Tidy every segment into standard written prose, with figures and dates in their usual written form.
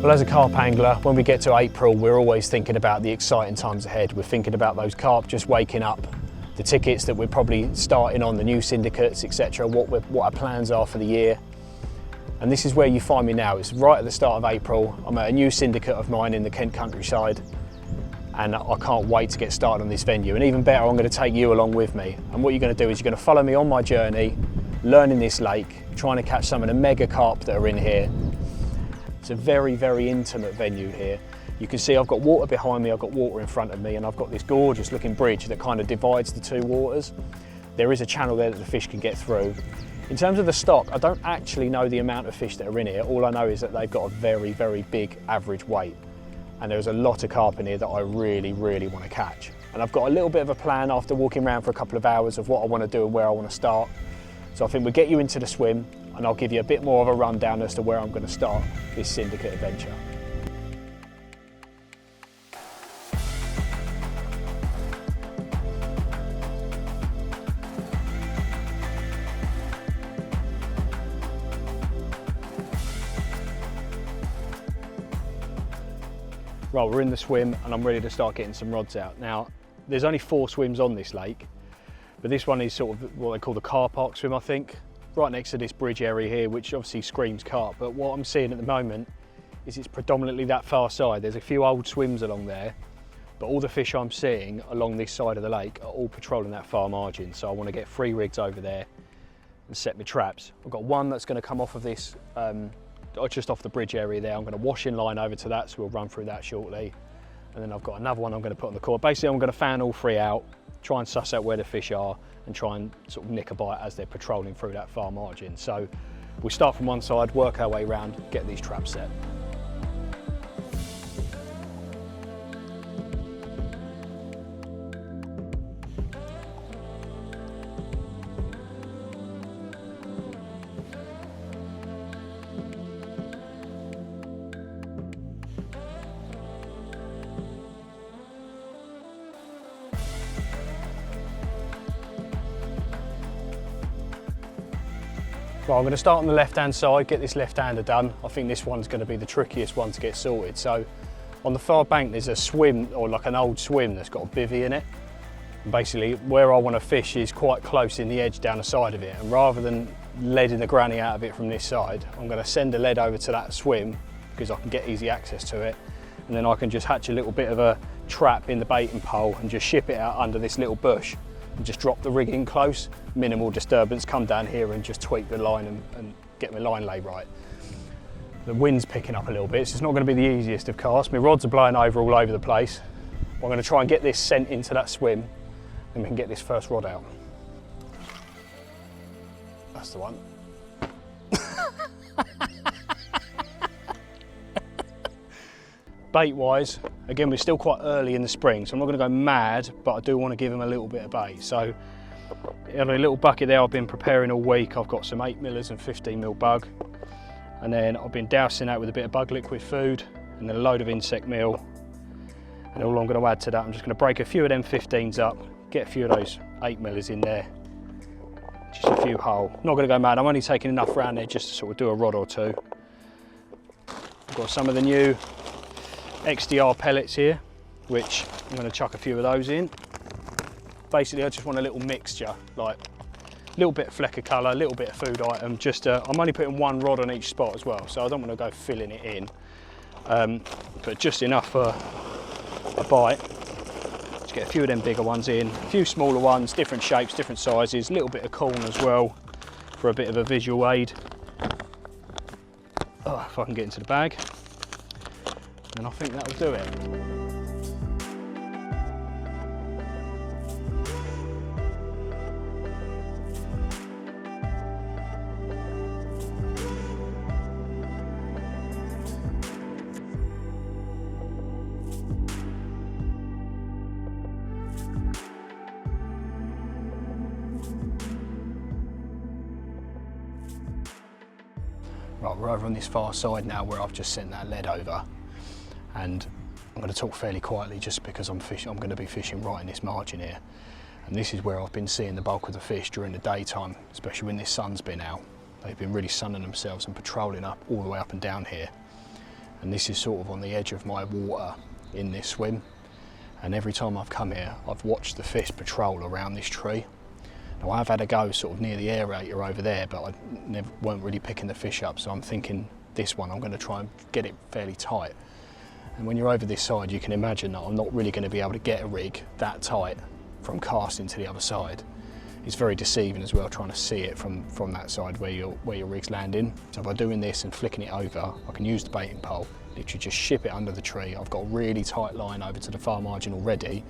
Well, as a carp angler, when we get to April, we're always thinking about the exciting times ahead. We're thinking about those carp just waking up, the tickets that we're probably starting on, the new syndicates, etc., what our plans are for the year. And this is where you find me now. It's right at the start of April. I'm at a new syndicate of mine in the Kent countryside, and I can't wait to get started on this venue. And even better, I'm going to take you along with me. And what you're going to do is you're going to follow me on my journey, learning this lake, trying to catch some of the mega carp that are in here. It's a very, very intimate venue here. You can see I've got water behind me, I've got water in front of me, and I've got this gorgeous looking bridge that kind of divides the two waters. There is a channel there that the fish can get through. In terms of the stock, I don't actually know the amount of fish that are in here. All I know is that they've got a very, very big average weight. And there's a lot of carp in here that I really, really want to catch. And I've got a little bit of a plan after walking around for a couple of hours of what I want to do and where I want to start. So I think we'll get you into the swim, and I'll give you a bit more of a rundown as to where I'm going to start this syndicate adventure. Right, we're in the swim and I'm ready to start getting some rods out. Now, there's only 4 swims on this lake, but this one is sort of what they call the car park swim, I think. Right next to this bridge area here, which obviously screams carp, but what I'm seeing at the moment is it's predominantly that far side. There's a few old swims along there, but all the fish I'm seeing along this side of the lake are all patrolling that far margin. So I want to get 3 rigs over there and set my traps. I've got one that's going to come off of this, just off the bridge area there. I'm going to wash in line over to that, so we'll run through that shortly. And then I've got another one I'm going to put on the cord. Basically, I'm going to fan all 3 out, try and suss out where the fish are, and try and sort of nick a bite as they're patrolling through that far margin. So we'll start from one side, work our way around, get these traps set. Well, I'm going to start on the left-hand side, get this left-hander done. I think this one's going to be the trickiest one to get sorted. So on the far bank, there's a swim, or like an old swim that's got a bivvy in it. And basically, where I want to fish is quite close in the edge down the side of it. And rather than leading the granny out of it from this side, I'm going to send a lead over to that swim because I can get easy access to it. And then I can just hatch a little bit of a trap in the baiting pole and just ship it out under this little bush. And just drop the rig in close, minimal disturbance, come down here and just tweak the line and get my line lay right. The wind's picking up a little bit, so it's not going to be the easiest of casts. My rods are blowing over all over the place. I'm going to try and get this sent into that swim, and we can get this first rod out. That's the one. Bait wise, again, we're still quite early in the spring, so I'm not going to go mad, but I do want to give them a little bit of bait. So in a little bucket there I've been preparing all week, I've got some 8mm and 15mm bug, and then I've been dousing that with a bit of bug liquid food and then a load of insect meal. And all I'm going to add to that, I'm just going to break a few of them 15s up, get a few of those 8mm in there, just a few whole. Not going to go mad, I'm only taking enough around there just to sort of do a rod or two. I've got some of the new XDR pellets here, which I'm going to chuck a few of those in. Basically, I just want a little mixture, like a little bit of fleck of colour, a little bit of food item. I'm only putting 1 rod on each spot as well, so I don't want to go filling it in, but just enough for a bite. Just get a few of them bigger ones in, a few smaller ones, different shapes, different sizes, a little bit of corn as well for a bit of a visual aid. Oh, if I can get into the bag. And I think that'll do it. Right, we're over on this far side now where I've just sent that lead over. And I'm going to talk fairly quietly just because I'm going to be fishing right in this margin here. And this is where I've been seeing the bulk of the fish during the daytime, especially when this sun's been out. They've been really sunning themselves and patrolling up all the way up and down here. and this is sort of on the edge of my water in this swim. And every time I've come here, I've watched the fish patrol around this tree. Now I've had a go sort of near the aerator over there, but I weren't really picking the fish up, so I'm thinking this one I'm going to try and get it fairly tight. And when you're over this side, you can imagine that I'm not really going to be able to get a rig that tight from casting to the other side. It's very deceiving as well, trying to see it from that side where your rig's landing. So by doing this and flicking it over, I can use the baiting pole, literally just ship it under the tree. I've got a really tight line over to the far margin already,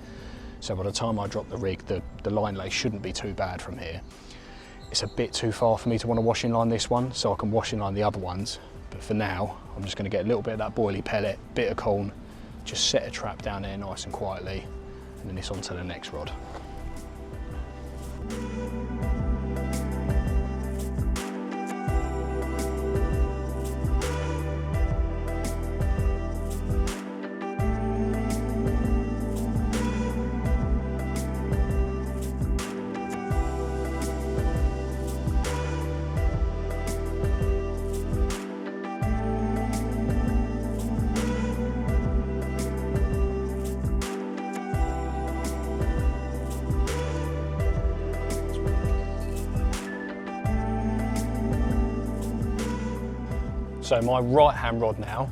so by the time I drop the rig, the line lay shouldn't be too bad from here. It's a bit too far for me to want to wash in line this one, so I can wash in line the other ones. But for now, I'm just going to get a little bit of that boilie pellet, bit of corn, just set a trap down there nice and quietly, and then it's on to the next rod. So my right hand rod now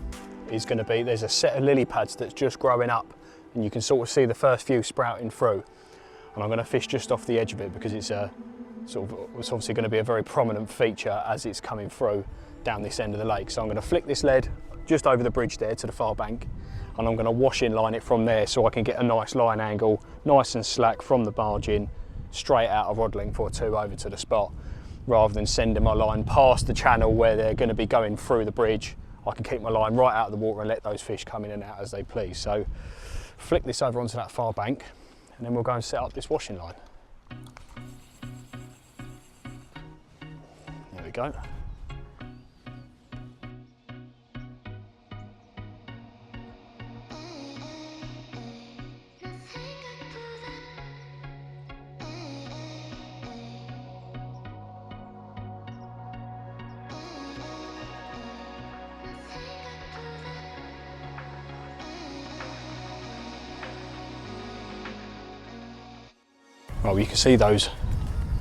is going to be, there's a set of lily pads that's just growing up, and you can sort of see the first few sprouting through. And I'm going to fish just off the edge of it because it's it's obviously going to be a very prominent feature as it's coming through down this end of the lake. So I'm going to flick this lead just over the bridge there to the far bank, and I'm going to wash in line it from there so I can get a nice line angle, nice and slack from the margin, straight out of rod length or two over to the spot, rather than sending my line past the channel where they're going to be going through the bridge. I can keep my line right out of the water and let those fish come in and out as they please. So flick this over onto that far bank, and then we'll go and set up this washing line. There we go. Well, you can see those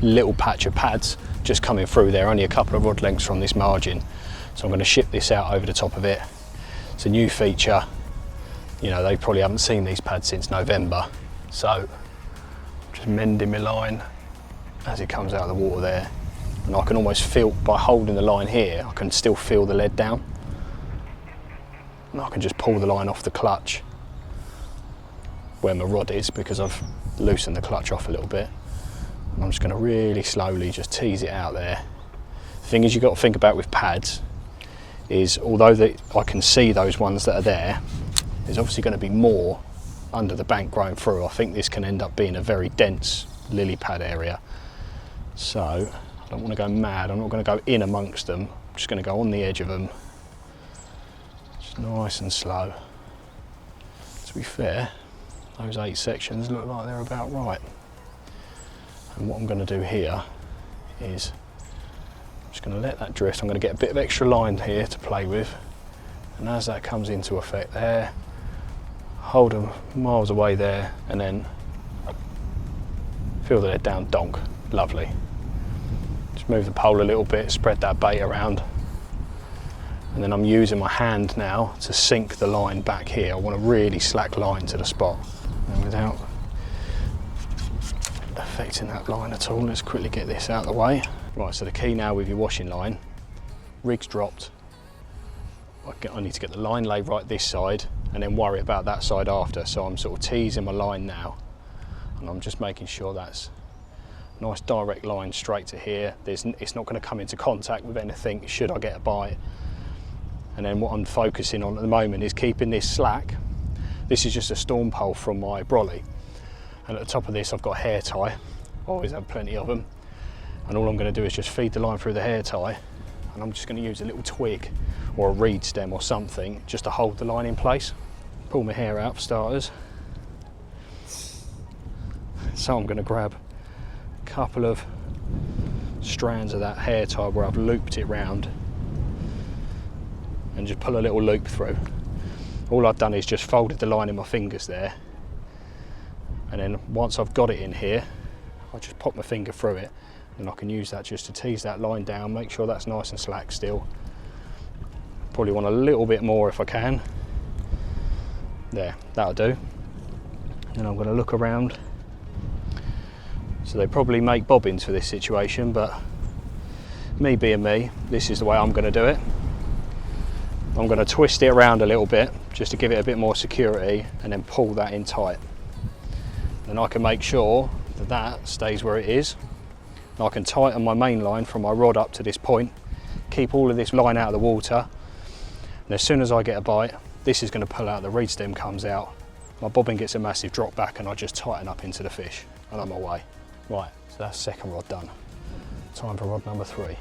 little patch of pads just coming through there, only a couple of rod lengths from this margin. So I'm going to ship this out over the top of it. It's a new feature. You know, they probably haven't seen these pads since November. So just mending my line as it comes out of the water there. And I can almost feel, by holding the line here, I can still feel the lead down. And I can just pull the line off the clutch where my rod is, because I've loosened the clutch off a little bit. And I'm just going to really slowly just tease it out there. The thing is, you've got to think about with pads is, although I can see those ones that are there, there's obviously going to be more under the bank growing through. I think this can end up being a very dense lily pad area. So I don't want to go mad. I'm not going to go in amongst them. I'm just going to go on the edge of them. Just nice and slow. To be fair, those 8 sections look like they're about right. And what I'm going to do here is I'm just going to let that drift. I'm going to get a bit of extra line here to play with, and as that comes into effect there, hold them miles away there, and then feel the lead down, donk, lovely. Just move the pole a little bit, spread that bait around, and then I'm using my hand now to sink the line back here. I want a really slack line to the spot. And without affecting that line at all, let's quickly get this out of the way. Right, so the key now with your washing line, rig's dropped. I need to get the line laid right this side and then worry about that side after. So I'm sort of teasing my line now, and I'm just making sure that's a nice direct line straight to here. It's not going to come into contact with anything should I get a bite. And then what I'm focusing on at the moment is keeping this slack. This is just a storm pole from my brolly, and at the top of this I've got a hair tie. I always have plenty of them, and all I'm going to do is just feed the line through the hair tie, and I'm just going to use a little twig or a reed stem or something just to hold the line in place. Pull my hair out for starters. So I'm going to grab a couple of strands of that hair tie where I've looped it round, and just pull a little loop through. All I've done is just folded the line in my fingers there, and then once I've got it in here, I just pop my finger through it, and I can use that just to tease that line down, make sure that's nice and slack still. Probably want a little bit more if I can. There, that'll do. And I'm going to look around. So they probably make bobbins for this situation, but me being me, this is the way I'm going to do it. I'm going to twist it around a little bit just to give it a bit more security, and then pull that in tight. And I can make sure that that stays where it is. And I can tighten my main line from my rod up to this point, keep all of this line out of the water, and as soon as I get a bite, this is going to pull out, the reed stem comes out, my bobbin gets a massive drop back, and I just tighten up into the fish and I'm away. Right, so that's second rod done. Time for rod number 3.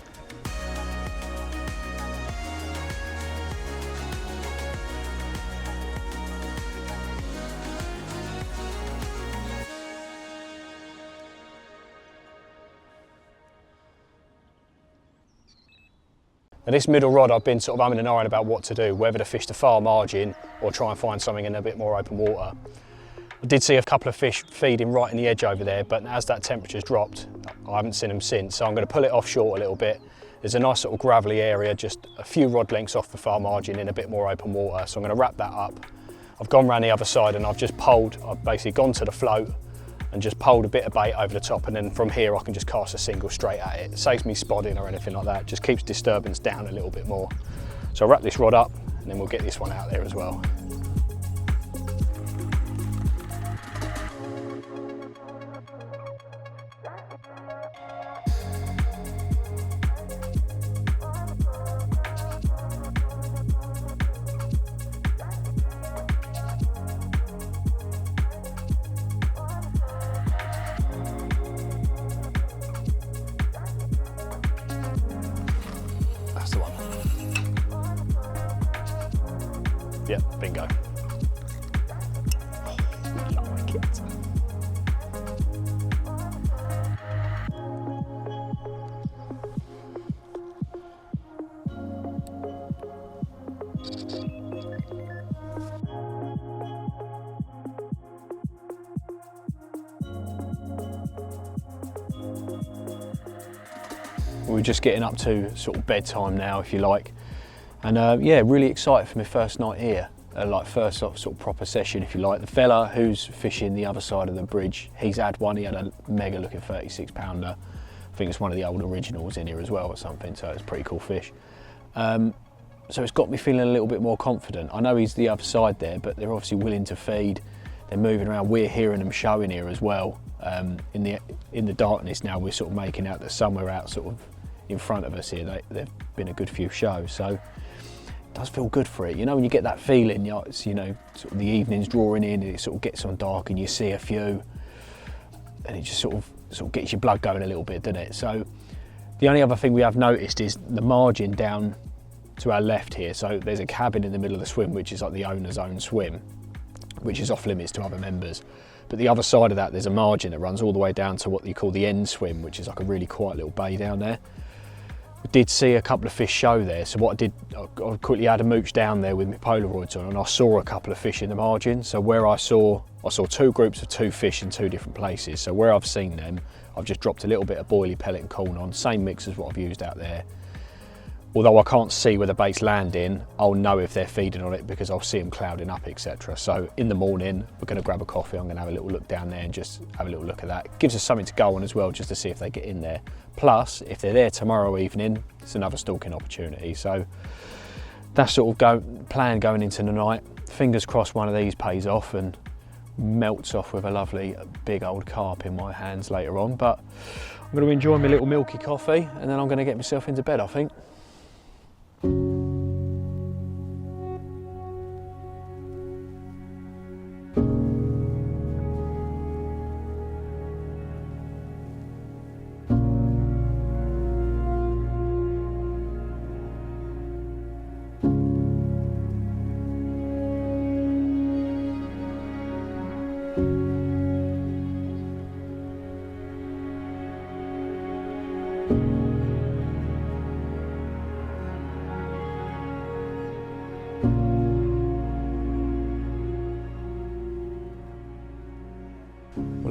Now this middle rod, I've been sort of umming and ahhing about what to do, whether to fish the far margin or try and find something in a bit more open water. I did see a couple of fish feeding right in the edge over there, but as that temperature's dropped, I haven't seen them since, so I'm going to pull it off short a little bit. There's a nice sort of gravelly area, just a few rod lengths off the far margin in a bit more open water, so I'm going to wrap that up. I've gone round the other side and I've basically gone to the float and just poled a bit of bait over the top, and then from here I can just cast a single straight at it. It saves me spodding or anything like that, just keeps disturbance down a little bit more. So I'll wrap this rod up and then we'll get this one out there as well. That's the one. Yep, bingo. Oh, I like it. We're just getting up to sort of bedtime now, if you like, and yeah, really excited for my first night here, like first sort of proper session, if you like. The fella who's fishing the other side of the bridge, he's had one. He had a mega looking 36 pounder. I think it's one of the old originals in here as well or something, so it's a pretty cool fish. So it's got me feeling a little bit more confident. I know he's the other side there, but they're obviously willing to feed. They're moving around. We're hearing them showing here as well. In the darkness now, we're sort of making out that somewhere out sort of in front of us here, there've been a good few shows, so it does feel good for it. You know, when you get that feeling, you know, sort of the evening's drawing in and it sort of gets on dark and you see a few, and it just sort of gets your blood going a little bit, doesn't it? So the only other thing we have noticed is the margin down to our left here. So there's a cabin in the middle of the swim, which is like the owner's own swim, which is off limits to other members. But the other side of that, there's a margin that runs all the way down to what you call the end swim, which is like a really quiet little bay down there. We did see a couple of fish show there, so what I did, I quickly had a mooch down there with my Polaroids on, and I saw a couple of fish in the margin. So where I saw 2 groups of 2 fish in 2 different places. So where I've seen them, I've just dropped a little bit of boilie pellet and corn on, same mix as what I've used out there. Although I can't see where the bait's landing, I'll know if they're feeding on it because I'll see them clouding up, etc. So in the morning, we're going to grab a coffee. I'm going to have a little look down there and just have a little look at that. Gives us something to go on as well, just to see if they get in there. Plus, if they're there tomorrow evening, it's another stalking opportunity. So that's sort of plan going into the night. Fingers crossed one of these pays off and melts off with a lovely big old carp in my hands later on. But I'm going to enjoy my little milky coffee and then I'm going to get myself into bed, I think.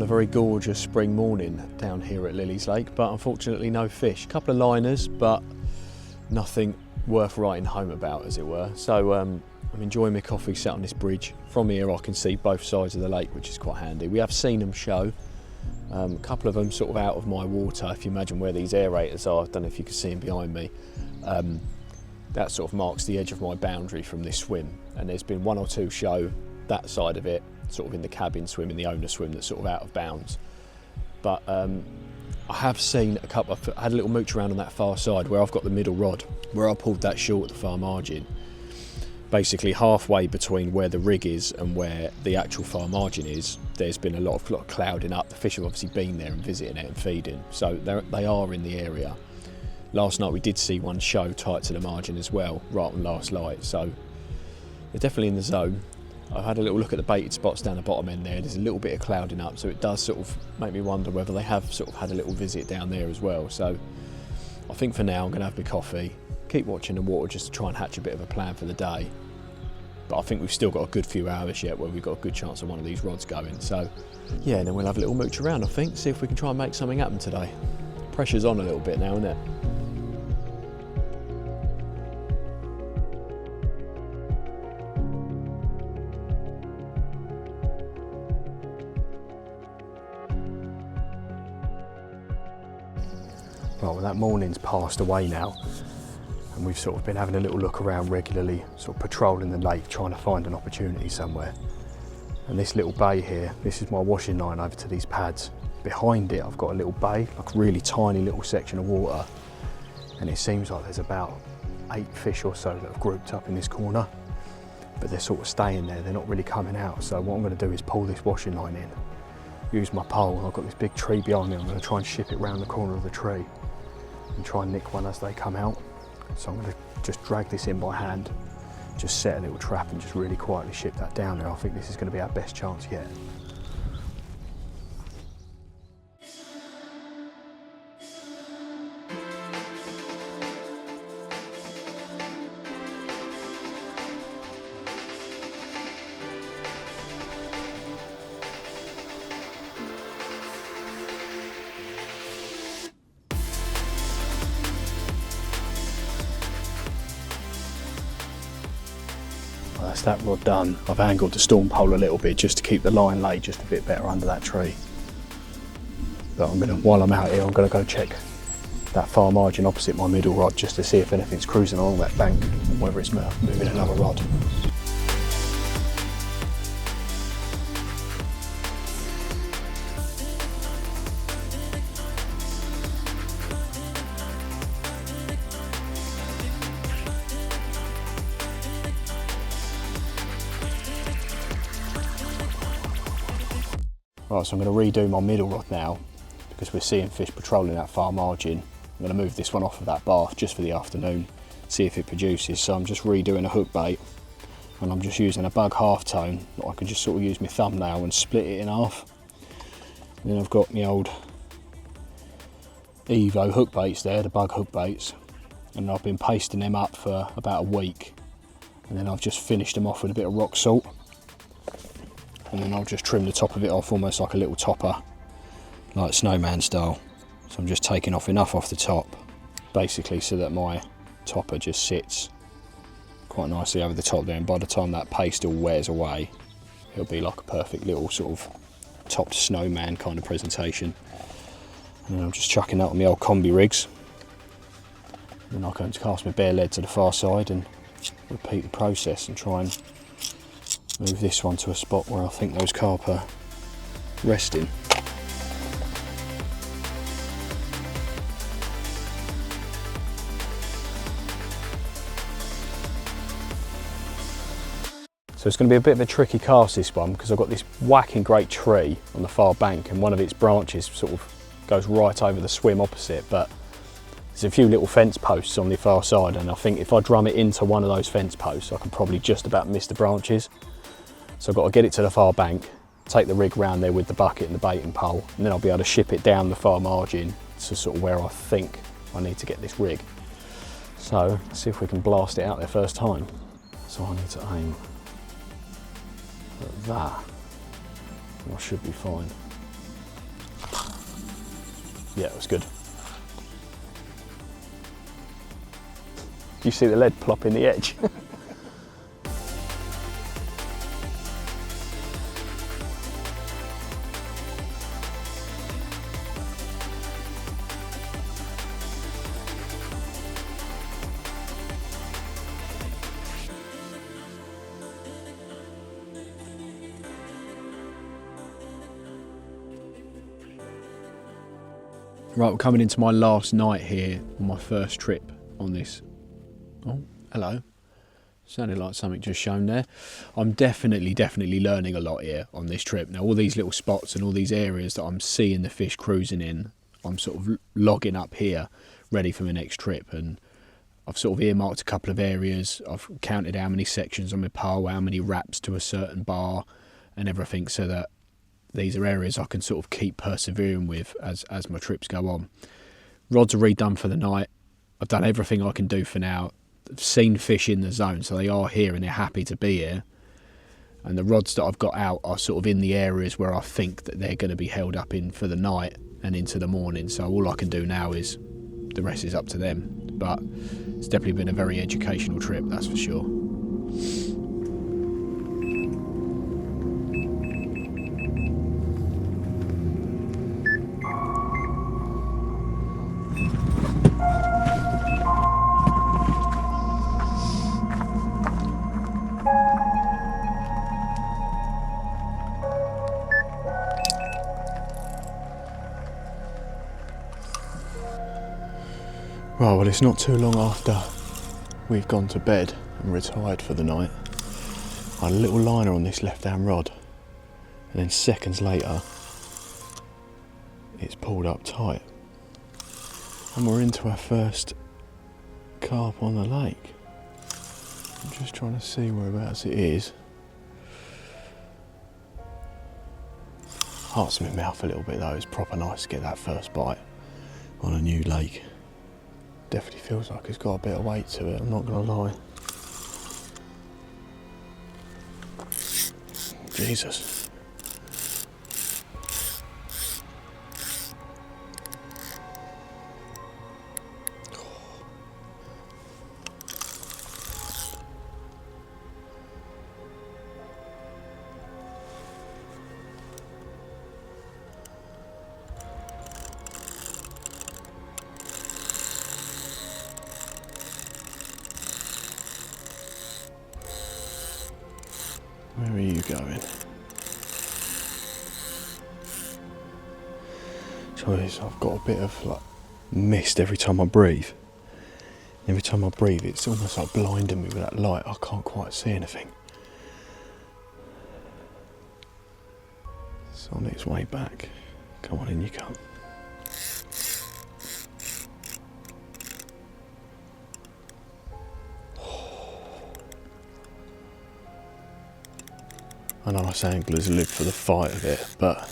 very gorgeous spring morning down here at Lilies Lake, but unfortunately no fish. A couple of liners, but nothing worth writing home about, as it were. So I'm enjoying my coffee sat on this bridge. From here I can see both sides of the lake, which is quite handy. We have seen them show. A couple of them sort of out of my water, if you imagine where these aerators are. I don't know if you can see them behind me. That sort of marks the edge of my boundary from this swim, and there's been one or two show that side of it, sort of in the cabin swim, in the owner swim, that's sort of out of bounds. But I have seen a couple. I've had a little mooch around on that far side where I've got the middle rod, where I pulled that short at the far margin. Basically halfway between where the rig is and where the actual far margin is, there's been a lot of clouding up. The fish have obviously been there and visiting it and feeding, so they are in the area. Last night we did see one show tight to the margin as well, right on last light, so they're definitely in the zone. I've had a little look at the baited spots down the bottom end there. There's a little bit of clouding up, so it does sort of make me wonder whether they have sort of had a little visit down there as well. So I think for now I'm going to have my coffee, keep watching the water just to try and hatch a bit of a plan for the day. But I think we've still got a good few hours yet where we've got a good chance of one of these rods going. So yeah, and then we'll have a little mooch around, I think, see if we can try and make something happen today. Pressure's on a little bit now, isn't it? Right, well, that morning's passed away now, and we've sort of been having a little look around regularly, sort of patrolling the lake, trying to find an opportunity somewhere. And this little bay here, this is my washing line over to these pads. Behind it I've got a little bay, like a really tiny little section of water, and it seems like there's about 8 fish or so that have grouped up in this corner, but they're sort of staying there, they're not really coming out. So what I'm going to do is pull this washing line in, use my pole. I've got this big tree behind me, I'm going to try and ship it round the corner of the tree and try and nick one as they come out. So I'm going to just drag this in by hand, just set a little trap and just really quietly ship that down there. I think this is going to be our best chance yet. That's that rod done. I've angled the storm pole a little bit just to keep the line laid just a bit better under that tree. But while I'm out here, I'm going to go check that far margin opposite my middle rod just to see if anything's cruising along that bank, or whether it's moving another rod. Right, so I'm going to redo my middle rod now because we're seeing fish patrolling that far margin. I'm going to move this one off of that bath just for the afternoon, see if it produces. So I'm just redoing a hook bait, and I'm just using a bug half tone that I can just sort of use my thumbnail and split it in half. And then I've got my old Evo hook baits there, the bug hook baits, and I've been pasting them up for about a week, and then I've just finished them off with a bit of rock salt. And then I'll just trim the top of it off almost like a little topper, like snowman style. So I'm just taking off enough off the top, basically so that my topper just sits quite nicely over the top there, and by the time that paste all wears away, it'll be like a perfect little sort of topped snowman kind of presentation. And then I'm just chucking that on my old combi rigs. And then I'll go and cast my bare lead to the far side and repeat the process and try and move this one to a spot where I think those carp are resting. So it's going to be a bit of a tricky cast, this one, because I've got this whacking great tree on the far bank, and one of its branches sort of goes right over the swim opposite, but there's a few little fence posts on the far side, and I think if I drum it into one of those fence posts I can probably just about miss the branches. So I've got to get it to the far bank, take the rig round there with the bucket and the baiting pole, and then I'll be able to ship it down the far margin to sort of where I think I need to get this rig. So let's see if we can blast it out there first time. So I need to aim at that, and I should be fine. Yeah, it was good. You see the lead plop in the edge? Right, we're coming into my last night here on my first trip on this. Oh, hello. Sounded like something just shown there. I'm definitely learning a lot here on this trip. Now, all these little spots and all these areas that I'm seeing the fish cruising in, I'm sort of logging up here, ready for my next trip. And I've sort of earmarked a couple of areas. I've counted how many sections on my pole, how many wraps to a certain bar and everything, so that these are areas I can sort of keep persevering with as my trips go on. Rods are redone for the night. I've done everything I can do for now. I've seen fish in the zone, so they are here and they're happy to be here. And the rods that I've got out are sort of in the areas where I think that they're going to be held up in for the night and into the morning. So all I can do now is, the rest is up to them. But it's definitely been a very educational trip, that's for sure. Right, well, it's not too long after we've gone to bed and retired for the night. I had a little liner on this left-hand rod, and then seconds later, it's pulled up tight. And we're into our first carp on the lake. I'm just trying to see whereabouts it is. Heart's in my mouth a little bit though. It's proper nice to get that first bite on a new lake. Definitely feels like it's got a bit of weight to it, I'm not gonna lie. Jesus. Where are you going? So I've got a bit of like mist every time I breathe. Every time I breathe, it's almost like blinding me with that light. I can't quite see anything. It's on its way back. Come on, in you come. I know us anglers live for the fight of it, but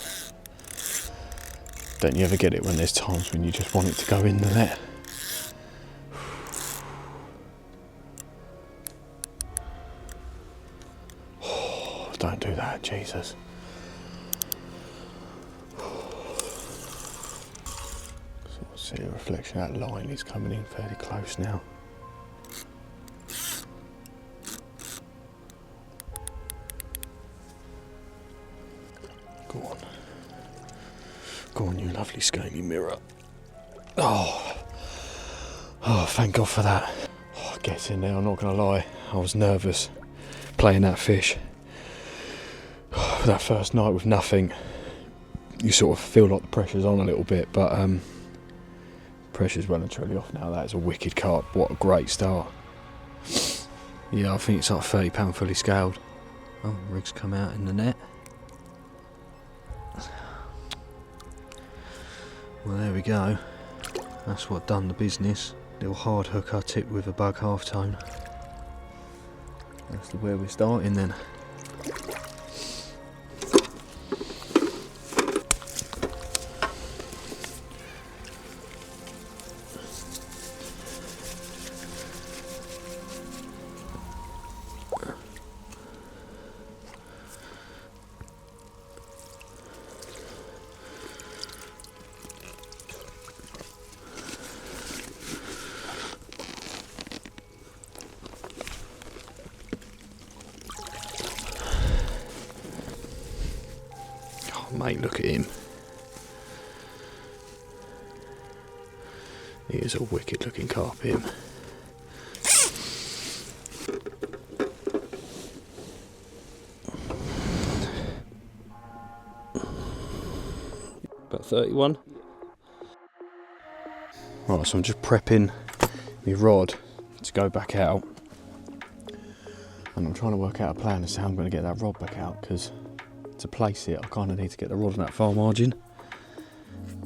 don't you ever get it when there's times when you just want it to go in the net? Don't do that, Jesus. Sort of see a reflection of that line is coming in fairly close now. Go on. Go on, you lovely scaly mirror. Oh, thank God for that. Oh, get in there, I'm not going to lie. I was nervous playing that fish. That first night with nothing, you sort of feel like the pressure's on a little bit, but pressure's well and truly off now. That is a wicked carp. What a great start. Yeah, I think it's like £30 fully scaled. Oh, rig's come out in the net. Well, there we go. That's what done the business. Little hard hook I tipped with a bug half tone. That's where we're starting then. mate, look at him. He is a wicked looking carp, him. About 31. Right, so I'm just prepping my rod to go back out. And I'm trying to work out a plan as to how I'm going to get that rod back out, because to place it I kind of need to get the rod on that far margin.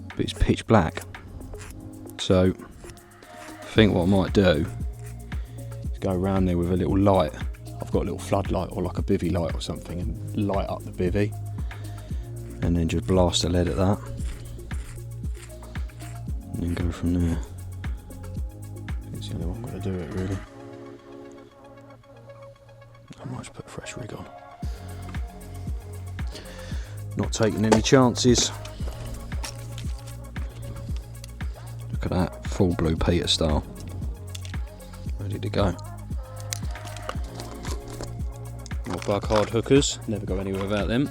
But it's pitch black. So I think what I might do is go around there with a little light. I've got a little floodlight or like a bivvy light or something, and light up the bivvy. And then just blast a lead at that. And then go from there. It's the only one I'm going to do it, really. I might just put a fresh rig on. Not taking any chances. Look at that, full Blue Peter style. Ready to go. More bug hard hookers, never go anywhere without them.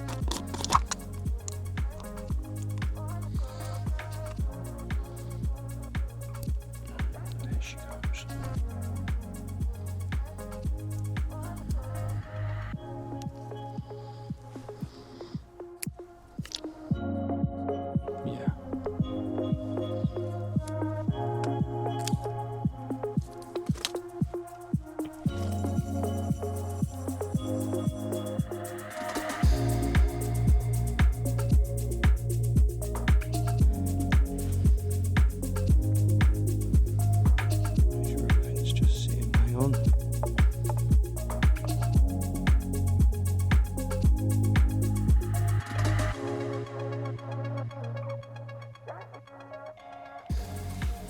There she goes. Yeah.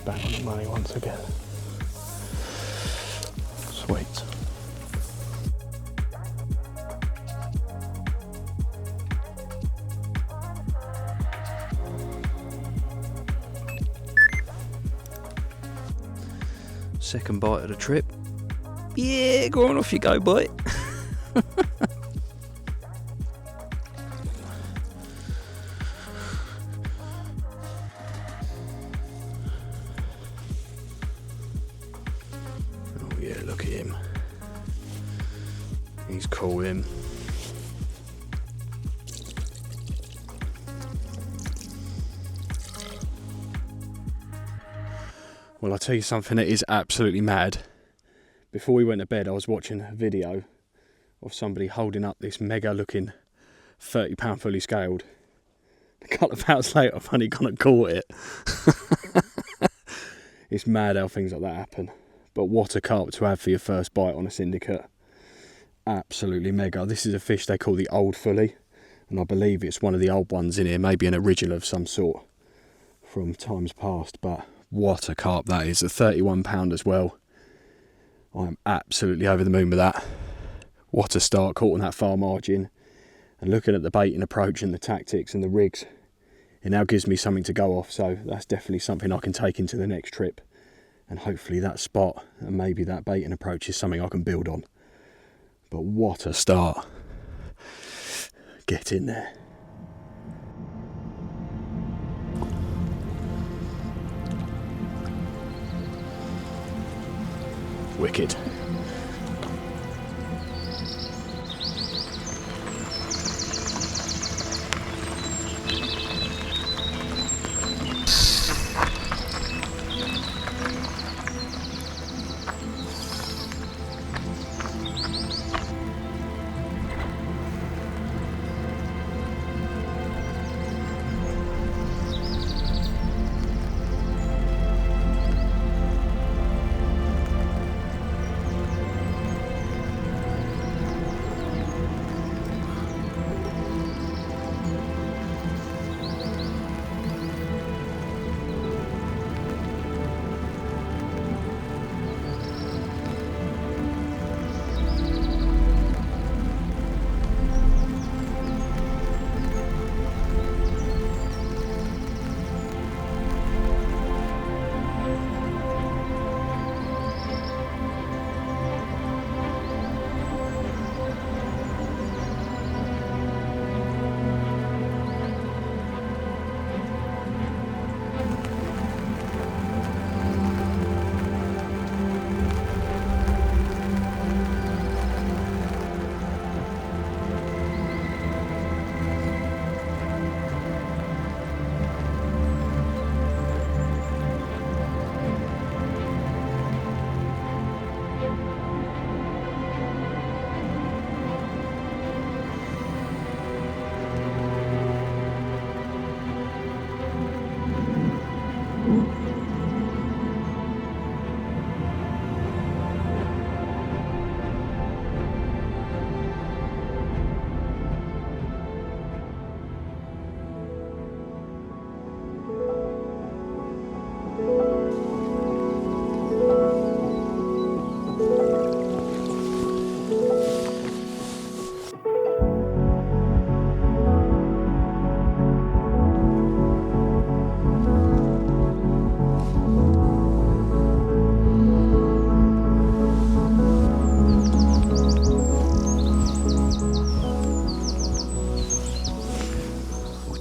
Back on the money once again. Sweet. Second bite of the trip. Yeah, go on, off you go, boy. Yeah, look at him. He's cool, him. Well, I'll tell you something that is absolutely mad. Before we went to bed, I was watching a video of somebody holding up this mega looking 30-pound fully scaled. A couple of hours later, I've only gone and caught it. It's mad how things like that happen. But what a carp to have for your first bite on a syndicate. Absolutely mega. This is a fish they call the old fully, and I believe it's one of the old ones in here, maybe an original of some sort from times past. But what a carp that is, a 31-pound as well. I'm absolutely over the moon with that. What a start, caught on that far margin, and looking at the baiting approach and the tactics and the rigs, it now gives me something to go off. So that's definitely something I can take into the next trip. And hopefully that spot and maybe that baiting approach is something I can build on. But what a start. Get in there. Wicked.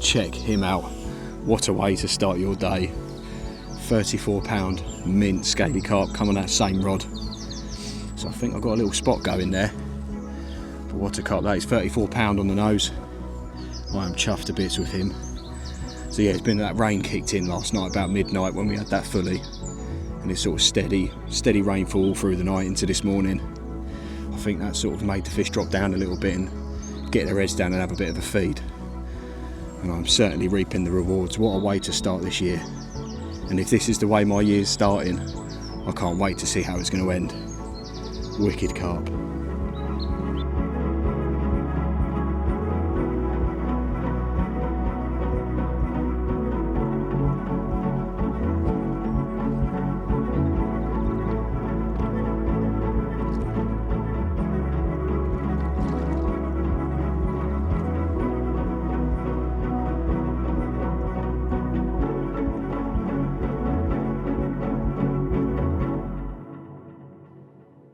check him out. What a way to start your day. 34 pound mint scaly carp, come on that same rod. So I think I've got a little spot going there. But what a carp that is, 34 pound on the nose. I am chuffed to bits with him. So yeah, it's been that rain kicked in last night about midnight when we had that fully. And it's sort of steady rainfall all through the night into this morning. I think that sort of made the fish drop down a little bit and get their heads down and have a bit of a feed. And I'm certainly reaping the rewards. What a way to start this year. And if this is the way my year's starting, I can't wait to see how it's going to end. Wicked carp.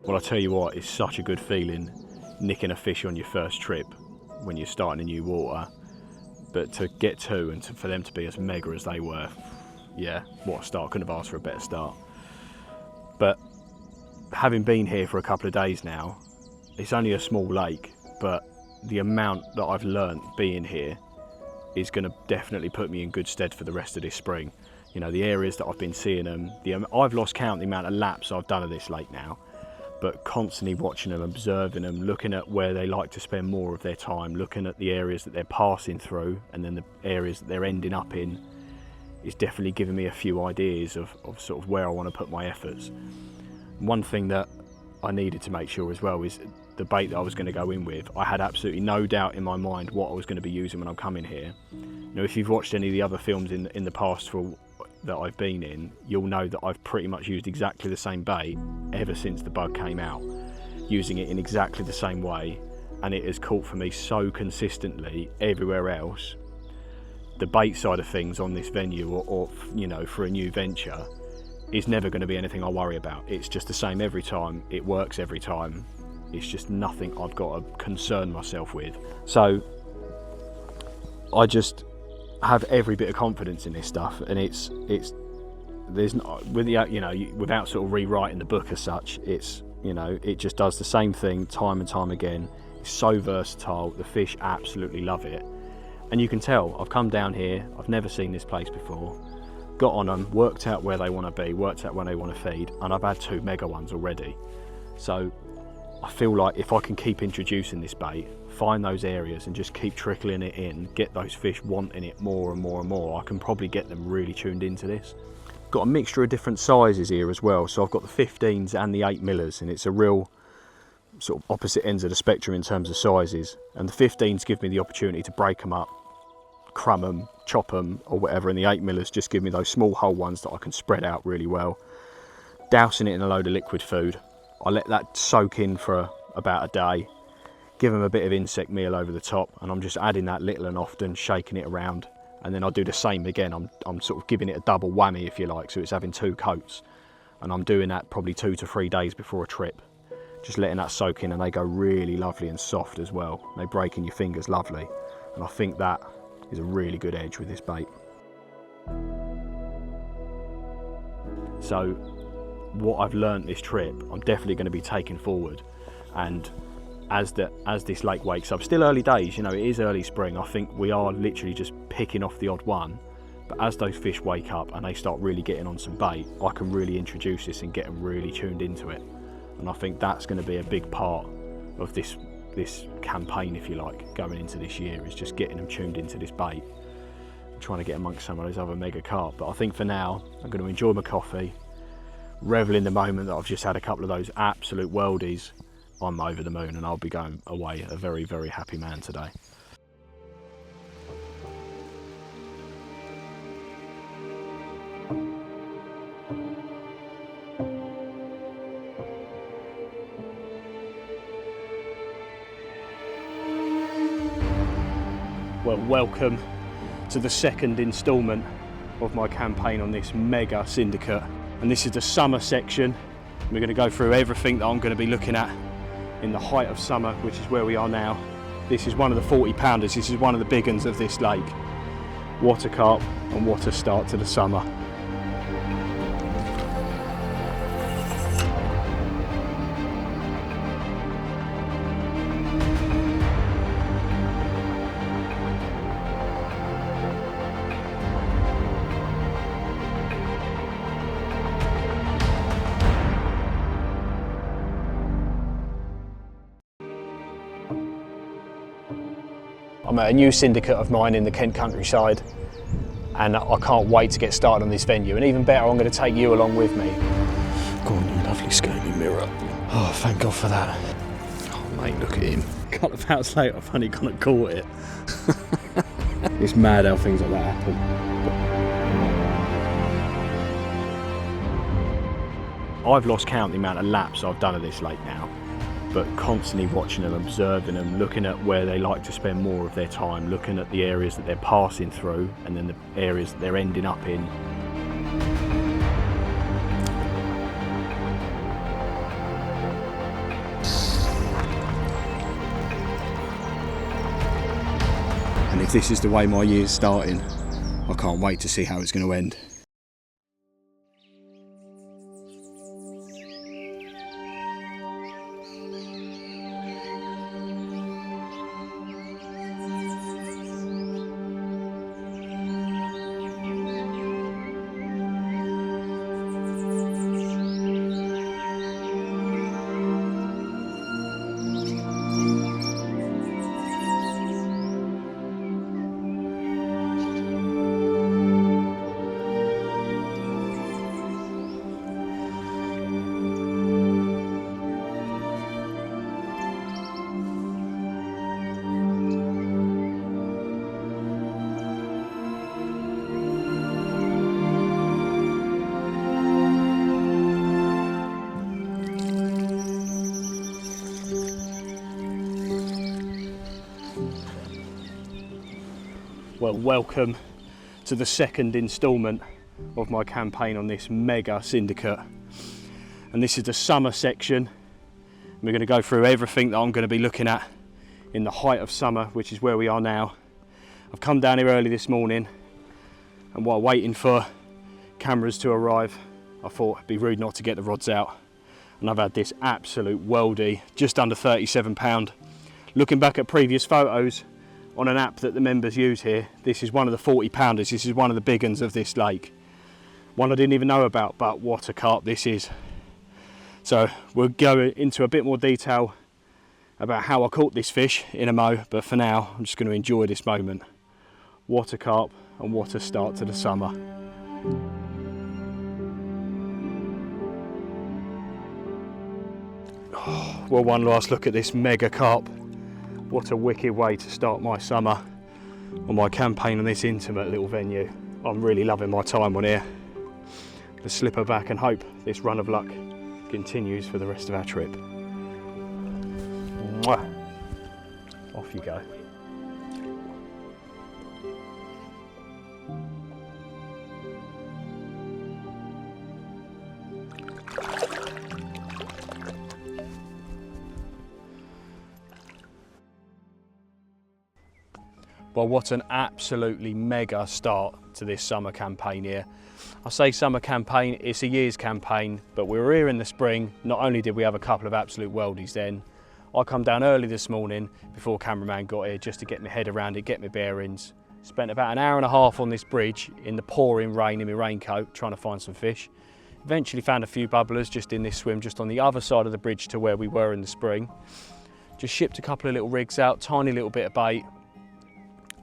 Well, I tell you what, it's such a good feeling nicking a fish on your first trip when you're starting a new water. But to get two and for them to be as mega as they were, yeah, what a start. Couldn't have asked for a better start. But having been here for a couple of days now, it's only a small lake, but the amount that I've learnt being here is going to definitely put me in good stead for the rest of this spring. You know, the areas that I've been seeing them, I've lost count the amount of laps I've done of this lake now. But constantly watching them, observing them, looking at where they like to spend more of their time, looking at the areas that they're passing through and then the areas that they're ending up in, is definitely giving me a few ideas of sort of where I want to put my efforts. One thing that I needed to make sure as well is the bait that I was going to go in with. I had absolutely no doubt in my mind what I was going to be using when I'm coming here. You know, if you've watched any of the other films in the past that I've been in, you'll know that I've pretty much used exactly the same bait ever since the bug came out, using it in exactly the same way, and it has caught for me so consistently everywhere else. The bait side of things on this venue or you know, for a new venture is never going to be anything I worry about. It's just the same every time, it works every time. It's just nothing I've got to concern myself with. So I just have every bit of confidence in this stuff, and there's not, without sort of rewriting the book as such, it's, you know, it just does the same thing time and time again. It's so versatile, the fish absolutely love it, and you can tell I've come down here, I've never seen this place before, got on them, worked out where they want to be, worked out when they want to feed, and I've had 2 mega ones already. So I feel like if I can keep introducing this bait, find those areas and just keep trickling it in, get those fish wanting it more and more and more, I can probably get them really tuned into this. Got a mixture of different sizes here as well, so I've got the 15s and the 8 millers, and it's a real sort of opposite ends of the spectrum in terms of sizes. And the 15s give me the opportunity to break them up, crumb them, chop them or whatever, and the 8 millers just give me those small whole ones that I can spread out really well. Dousing it in a load of liquid food, I let that soak in for about a day, give them a bit of insect meal over the top, and I'm just adding that little and often, shaking it around, and then I'll do the same again. I'm sort of giving it a double whammy, if you like, so it's having 2 coats, and I'm doing that probably 2 to 3 days before a trip, just letting that soak in, and they go really lovely and soft as well. They break in your fingers lovely, and I think that is a really good edge with this bait. So what I've learnt this trip, I'm definitely going to be taking forward, and as this lake wakes up, still early days, you know, it is early spring, I think we are literally just picking off the odd one, but as those fish wake up and they start really getting on some bait, I can really introduce this and get them really tuned into it, and I think that's going to be a big part of this campaign, if you like, going into this year, is just getting them tuned into this bait, trying to get amongst some of those other mega carp. But I think for now I'm going to enjoy my coffee, revel in the moment that I've just had a couple of those absolute worldies. I'm over the moon, and I'll be going away a very, very happy man today. Well, welcome to the second instalment of my campaign on this mega syndicate, and this is the summer section. We're going to go through everything that I'm going to be looking at in the height of summer, which is where we are now. This is one of the 40 pounders, this is one of the big ones of this lake. What a carp and what a start to the summer. I'm at a new syndicate of mine in the Kent countryside, and I can't wait to get started on this venue, and even better, I'm going to take you along with me. Go on, you lovely scaly mirror. Oh, thank God for that. Oh mate, look at him. A couple of hours later I've only gone and caught it. It's mad how things like that happen. I've lost count the amount of laps I've done of this lake now, but constantly watching them, observing them, looking at where they like to spend more of their time, looking at the areas that they're passing through and then the areas that they're ending up in. And if this is the way my year's starting, I can't wait to see how it's going to end. Well, welcome to the second instalment of my campaign on this mega syndicate. And this is the summer section. We're going to go through everything that I'm going to be looking at in the height of summer, which is where we are now. I've come down here early this morning, and while waiting for cameras to arrive, I thought it'd be rude not to get the rods out. And I've had this absolute worldie, just under £37. Looking back at previous photos on an app that the members use here, this is one of the 40-pounders. This is one of the big ones of this lake. One I didn't even know about, but what a carp this is. So we'll go into a bit more detail about how I caught this fish in a mo, but for now I'm just going to enjoy this moment. What a carp and what a start to the summer. Oh, well, one last look at this mega carp. What a wicked way to start my summer on my campaign on this intimate little venue. I'm really loving my time on here. Let's slip her back and hope this run of luck continues for the rest of our trip. Mwah. Off you go. Well, what an absolutely mega start to this summer campaign here. I say summer campaign, it's a year's campaign, but we were here in the spring. Not only did we have a couple of absolute worldies then, I come down early this morning before cameraman got here just to get my head around it, get my bearings. Spent about an hour and a half on this bridge in the pouring rain in my raincoat trying to find some fish. Eventually found a few bubblers just in this swim, just on the other side of the bridge to where we were in the spring. Just shipped a couple of little rigs out, tiny little bit of bait,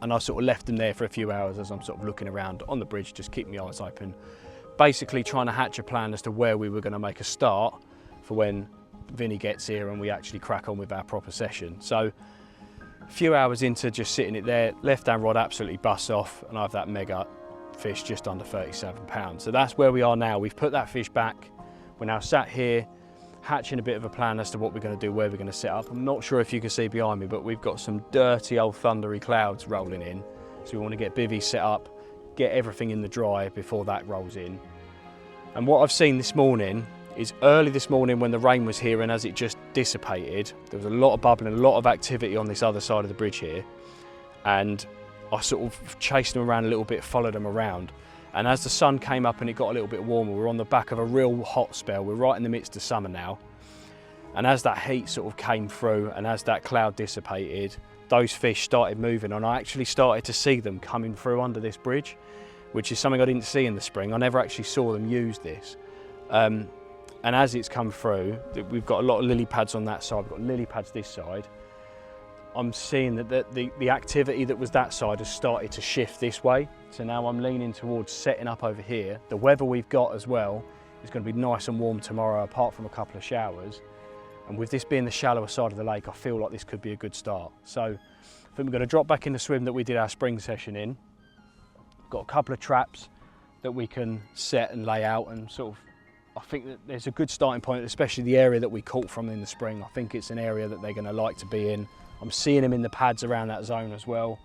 and I sort of left them there for a few hours as I'm sort of looking around on the bridge, just keeping my eyes open. Basically trying to hatch a plan as to where we were going to make a start for when Vinny gets here and we actually crack on with our proper session. So a few hours into just sitting it there, left hand rod absolutely busts off, and I have that mega fish just under £37. So that's where we are now. We've put that fish back. We're now sat here hatching a bit of a plan as to what we're going to do, where we're going to set up. I'm not sure if you can see behind me, but we've got some dirty old thundery clouds rolling in. So we want to get bivvy set up, get everything in the dry before that rolls in. And what I've seen this morning is early this morning when the rain was here and as it just dissipated, there was a lot of bubbling, a lot of activity on this other side of the bridge here. And I sort of chased them around a little bit, followed them around. And as the sun came up and it got a little bit warmer, we're on the back of a real hot spell. We're right in the midst of summer now. And as that heat sort of came through and as that cloud dissipated, those fish started moving, and I actually started to see them coming through under this bridge, which is something I didn't see in the spring. I never actually saw them use this. And as it's come through, we've got a lot of lily pads on that side, we've got lily pads this side. I'm seeing that the activity that was that side has started to shift this way. So now I'm leaning towards setting up over here. The weather we've got as well is going to be nice and warm tomorrow, apart from a couple of showers. And with this being the shallower side of the lake, I feel like this could be a good start. So I think we're going to drop back in the swim that we did our spring session in. Got a couple of traps that we can set and lay out, and sort of, I think that there's a good starting point, especially the area that we caught from in the spring. I think it's an area that they're going to like to be in. I'm seeing them in the pads around that zone as well.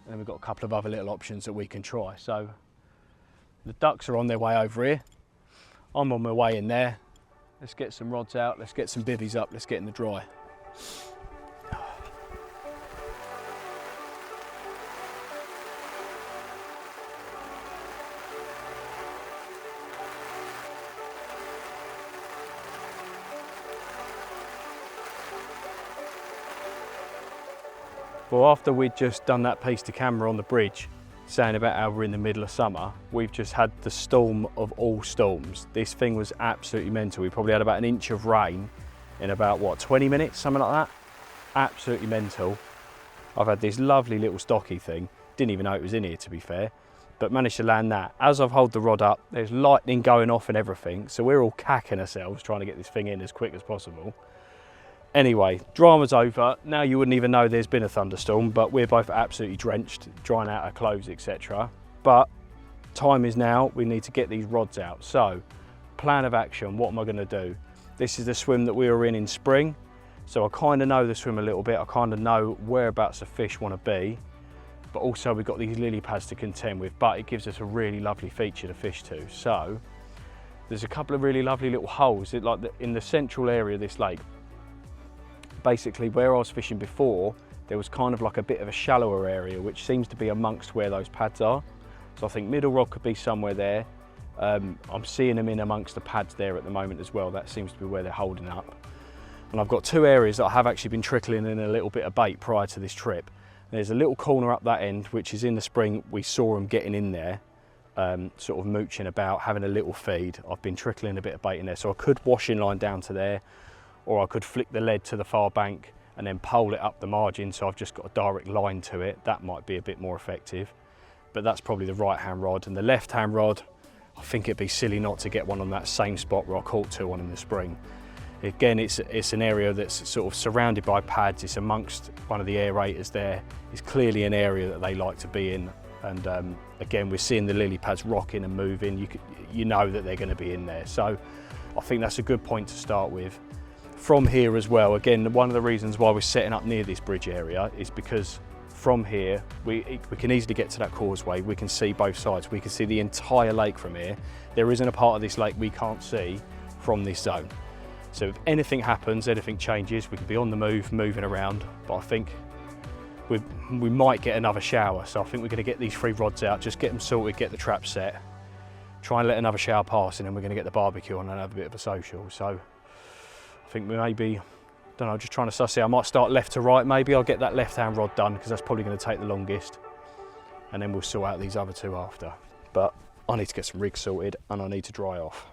And then we've got a couple of other little options that we can try. So the ducks are on their way over here. I'm on my way in there. Let's get some rods out, let's get some bivvies up, let's get in the dry. Well, after we'd just done that piece to camera on the bridge, saying about how we're in the middle of summer, we've just had the storm of all storms. This thing was absolutely mental. We probably had about an inch of rain in about, what, 20 minutes, something like that? Absolutely mental. I've had this lovely little stocky thing. Didn't even know it was in here, to be fair, but managed to land that. As I've held the rod up, there's lightning going off and everything, so we're all cacking ourselves trying to get this thing in as quick as possible. Anyway, drama's over. Now you wouldn't even know there's been a thunderstorm, but we're both absolutely drenched, drying out our clothes, etc. But time is now, we need to get these rods out. So, plan of action, what am I gonna do? This is the swim that we were in spring, so I kind of know the swim a little bit. I kind of know whereabouts the fish want to be, but also we've got these lily pads to contend with, but it gives us a really lovely feature to fish to. So, there's a couple of really lovely little holes, in the central area of this lake. Basically, where I was fishing before, there was kind of like a bit of a shallower area, which seems to be amongst where those pads are. So I think middle rod could be somewhere there. I'm seeing them in amongst the pads there at the moment as well. That seems to be where they're holding up. And I've got two areas that I have actually been trickling in a little bit of bait prior to this trip. There's a little corner up that end, which is in the spring, we saw them getting in there, sort of mooching about, having a little feed. I've been trickling a bit of bait in there, so I could wash in line down to there, or I could flick the lead to the far bank and then pole it up the margin, so I've just got a direct line to it. That might be a bit more effective, but that's probably the right hand rod. And the left hand rod, I think it'd be silly not to get one on that same spot where I caught two on in the spring. Again, it's an area that's sort of surrounded by pads. It's amongst one of the aerators there. It's clearly an area that they like to be in. And again, we're seeing the lily pads rocking and moving. You know that they're going to be in there. So I think that's a good point to start with. From here as well, again, one of the reasons why we're setting up near this bridge area is because from here, we can easily get to that causeway. We can see both sides. We can see the entire lake from here. There isn't a part of this lake we can't see from this zone. So if anything happens, anything changes, we can be on the move, moving around. But I think we might get another shower. So I think we're gonna get these three rods out, just get them sorted, get the trap set, try and let another shower pass, and then we're gonna get the barbecue on and have a bit of a social. So I think we maybe, don't know, just trying to suss it. I might start left to right, maybe. I'll get that left-hand rod done because that's probably going to take the longest. And then we'll sort out these other two after. But I need to get some rigs sorted and I need to dry off.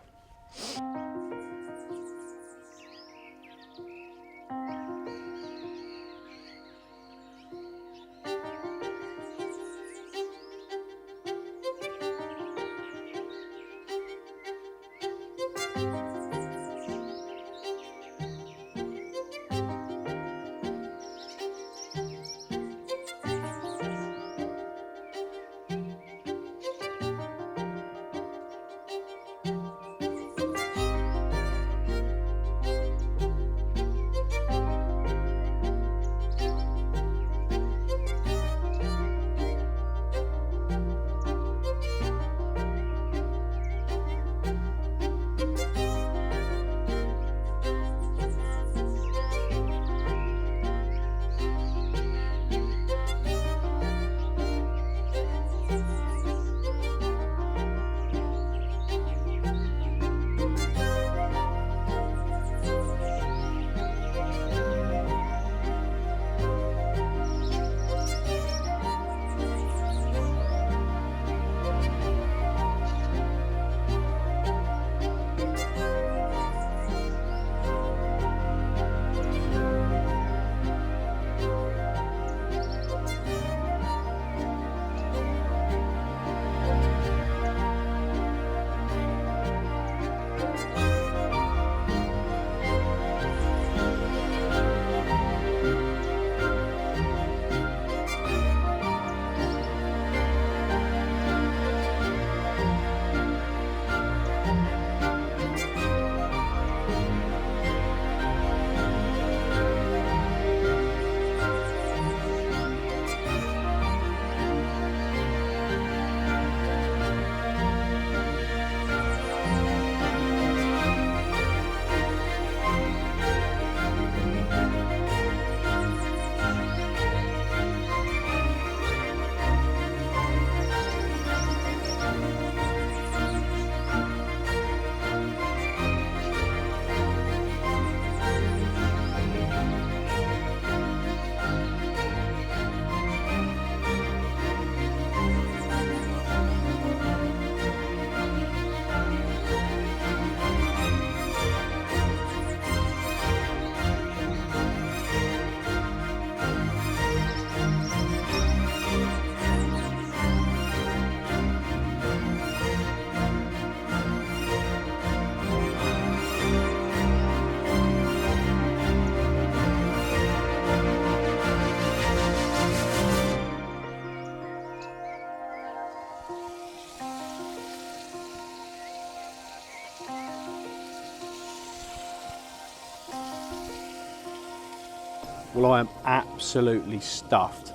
Well, I am absolutely stuffed.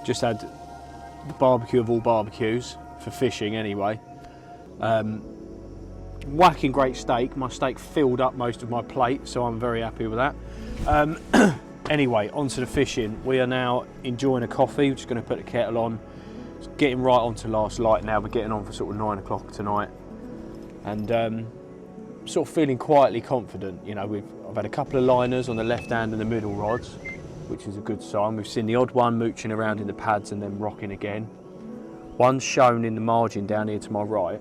Just had the barbecue of all barbecues, for fishing anyway. Whacking great steak. My steak filled up most of my plate, so I'm very happy with that. Anyway, on to the fishing. We are now enjoying a coffee. We're just going to put the kettle on. It's getting right on to last light now. We're getting on for sort of 9 o'clock tonight. And sort of feeling quietly confident. You know, I've had a couple of liners on the left hand and the middle rods, which is a good sign. We've seen the odd one mooching around in the pads and then rocking again. One's shown in the margin down here to my right,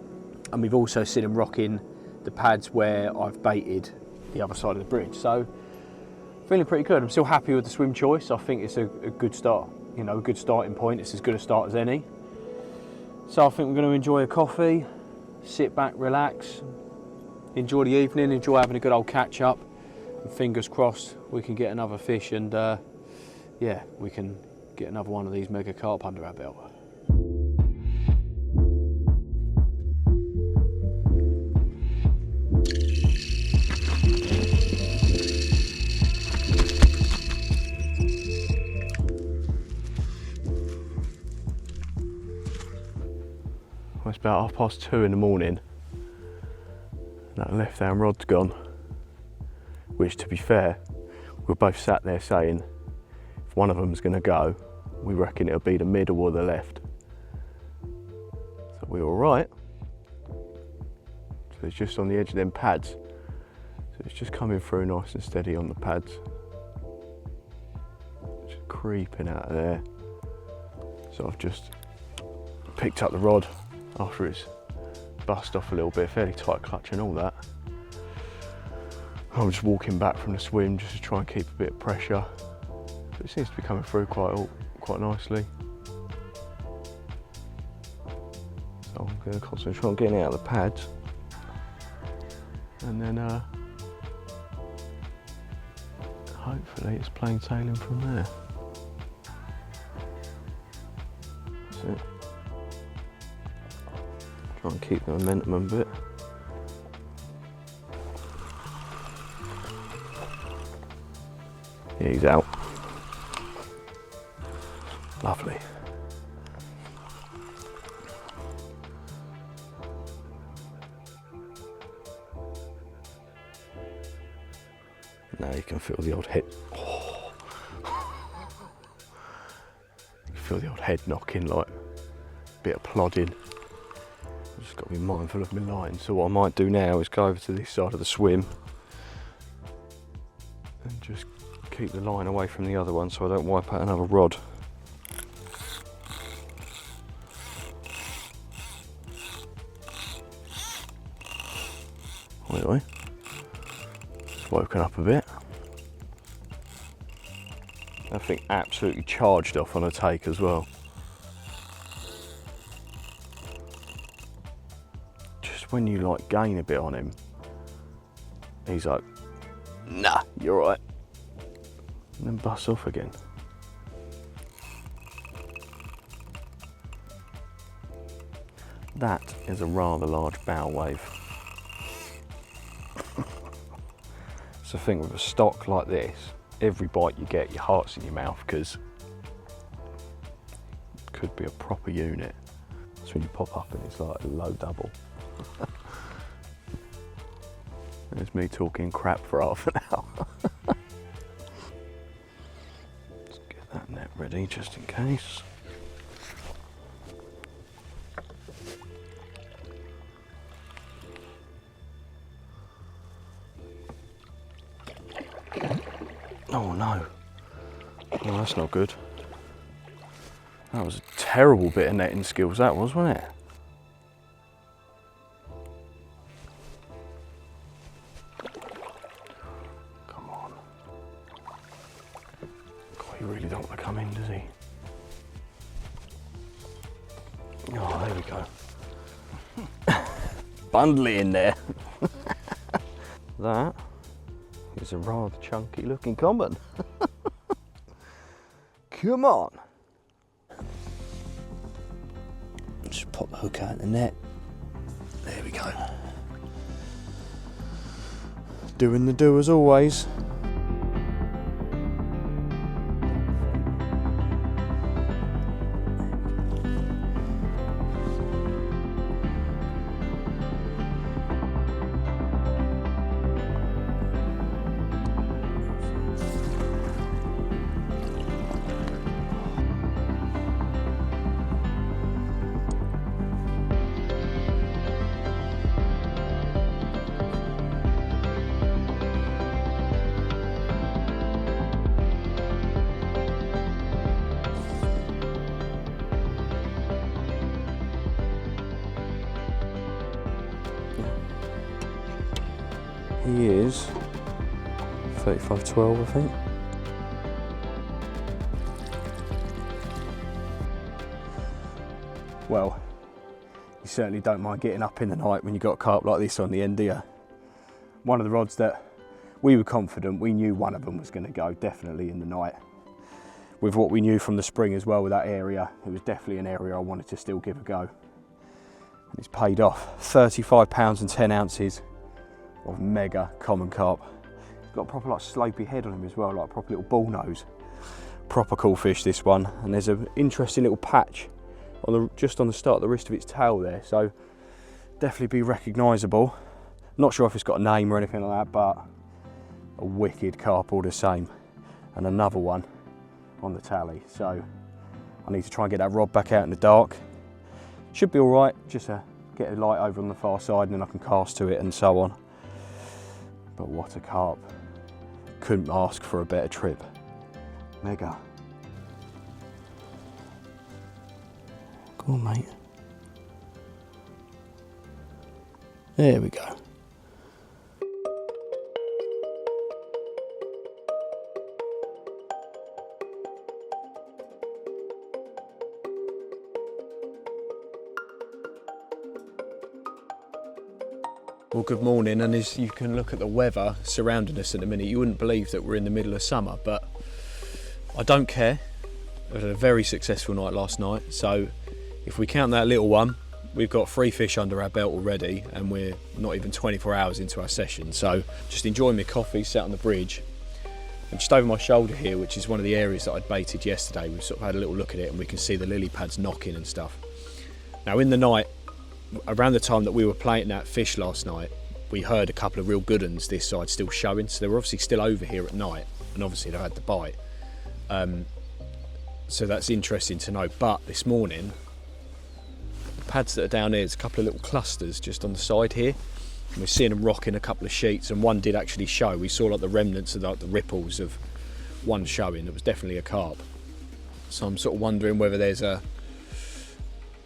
and we've also seen them rocking the pads where I've baited the other side of the bridge. So feeling pretty good. I'm still happy with the swim choice. I think it's a good start, you know, a good starting point. It's as good a start as any. So I think we're going to enjoy a coffee, sit back, relax, enjoy the evening, enjoy having a good old catch up, and fingers crossed we can get another fish and yeah, we can get another one of these mega carp under our belt. It's about 2:30 in the morning. That left hand rod's gone, which, to be fair, we both sat there saying if one of them's going to go, we reckon it'll be the middle or the left. So we were right. So it's just on the edge of them pads. So it's just coming through nice and steady on the pads. Just creeping out of there. So I've just picked up the rod after it's bust off a little bit, fairly tight clutch and all that. I'm just walking back from the swim just to try and keep a bit of pressure. But it seems to be coming through quite nicely. So I'm going to concentrate on getting it out of the pads. And then hopefully it's plain sailing from there. That's it. Try and keep the momentum a bit. Yeah, he's out. Lovely. Now you can feel the old head. Oh. You can feel the old head knocking, like a bit of plodding. I've just got to be mindful of my line. So what I might do now is go over to this side of the swim and just keep the line away from the other one so I don't wipe out another rod. Anyway, it's woken up a bit. That thing absolutely charged off on a take as well. Just when you like gain a bit on him, he's like, nah, you're right. And then busts off again. That is a rather large bow wave. So I think with a stock like this, every bite you get, your heart's in your mouth because it could be a proper unit. So when you pop up and it's like a low double. There's me talking crap for half an hour. Let's get that net ready just in case. Oh no. Oh, that's not good. That was a terrible bit of netting skills, that was, wasn't it? Come on. God, he really don't want to come in, does he? Oh, there we go. Bundle it in there. That is a rather chunky looking common. Come on. Just pop the hook out in the net. There we go. Doing the do as always. he is 35.12, I think. Well, you certainly don't mind getting up in the night when you've got a carp like this on the end, do you? One of the rods that we were confident, we knew one of them was going to go definitely in the night. With what we knew from the spring as well with that area, it was definitely an area I wanted to still give a go. And it's paid off. 35 pounds and 10 ounces of mega common carp. He's got a proper like slopey head on him as well, like a proper little bull nose. Proper cool fish, this one. And there's an interesting little patch on just on the start of the wrist of its tail there, so definitely be recognisable. Not sure if it's got a name or anything like that, but a wicked carp all the same. And another one on the tally, so I need to try and get that rod back out in the dark. Should be all right, just get a light over on the far side and then I can cast to it and so on. But what a carp. Couldn't ask for a better trip. Mega. Go on, mate. There we go. Well, good morning, and as you can look at the weather surrounding us at the minute, you wouldn't believe that we're in the middle of summer, but I don't care. We had a very successful night last night, so if we count that little one, we've got 3 fish under our belt already, and we're not even 24 hours into our session. So just enjoying my coffee, sat on the bridge, and just over my shoulder here, which is one of the areas that I'd baited yesterday, we've sort of had a little look at it and we can see the lily pads knocking and stuff. Now in the night, around the time that we were playing that fish last night, we heard a couple of real good ones this side still showing, so they were obviously still over here at night, and obviously they've had the bite. So that's interesting to know. But this morning, the pads that are down here, there's a couple of little clusters just on the side here, and we're seeing them rocking a couple of sheets, and one did actually show. We saw like the remnants of like the ripples of one showing. It was definitely a carp. So I'm sort of wondering whether there's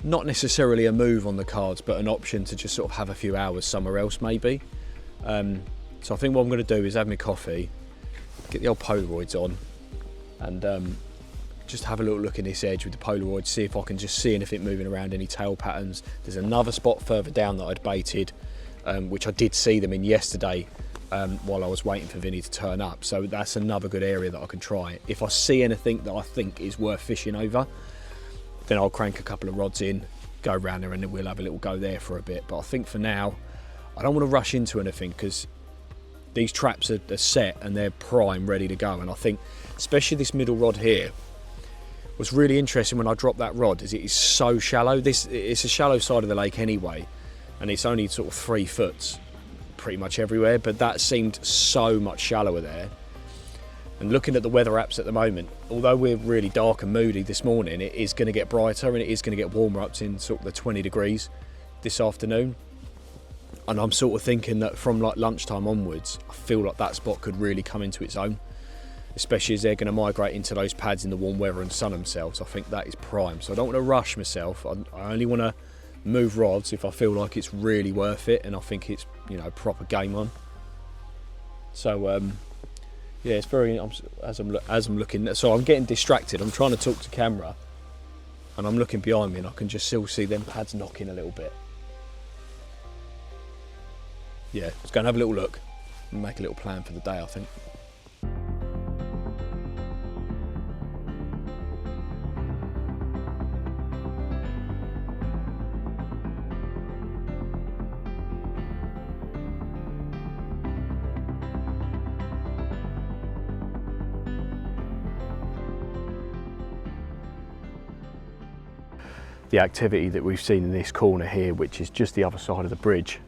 not necessarily a move on the cards, but an option to just sort of have a few hours somewhere else maybe. So I think what I'm going to do is have my coffee, get the old Polaroids on, and just have a little look in this edge with the Polaroid, see if I can just see anything moving around, any tail patterns. There's another spot further down that I'd baited, which I did see them in yesterday while I was waiting for Vinny to turn up. So that's another good area that I can try. If I see anything that I think is worth fishing over, then I'll crank a couple of rods in, go around there, and then we'll have a little go there for a bit. But I think for now, I don't want to rush into anything because these traps are set and they're prime, ready to go. And I think, especially this middle rod here, what's really interesting when I drop that rod is it is so shallow. It's a shallow side of the lake anyway, and it's only sort of 3 foot pretty much everywhere, but that seemed so much shallower there. And looking at the weather apps at the moment, although we're really dark and moody this morning, it is going to get brighter and it is going to get warmer up to sort of the 20 degrees this afternoon. And I'm sort of thinking that from like lunchtime onwards, I feel like that spot could really come into its own, especially as they're going to migrate into those pads in the warm weather and sun themselves. I think that is prime. So I don't want to rush myself. I only want to move rods if I feel like it's really worth it and I think it's, you know, proper game on. So yeah, it's very, as I'm looking, so I'm getting distracted. I'm trying to talk to camera and I'm looking behind me and I can just still see them pads knocking a little bit. Yeah, let's go and have a little look and make a little plan for the day, I think. The activity that we've seen in this corner here, which is just the other side of the bridge,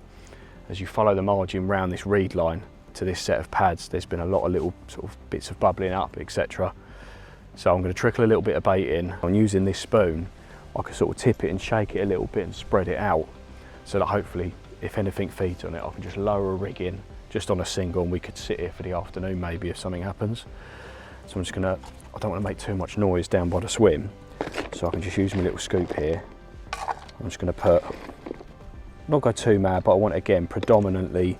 as you follow the margin round this reed line to this set of pads, there's been a lot of little sort of bits of bubbling up, etc. So I'm going to trickle a little bit of bait in. I'm using this spoon. I can sort of tip it and shake it a little bit and spread it out so that hopefully if anything feeds on it, I can just lower a rig in just on a single and we could sit here for the afternoon maybe if something happens. So I'm just going to, I don't want to make too much noise down by the swim, so I can just use my little scoop here. I'm just going to put, not go too mad, but I want again predominantly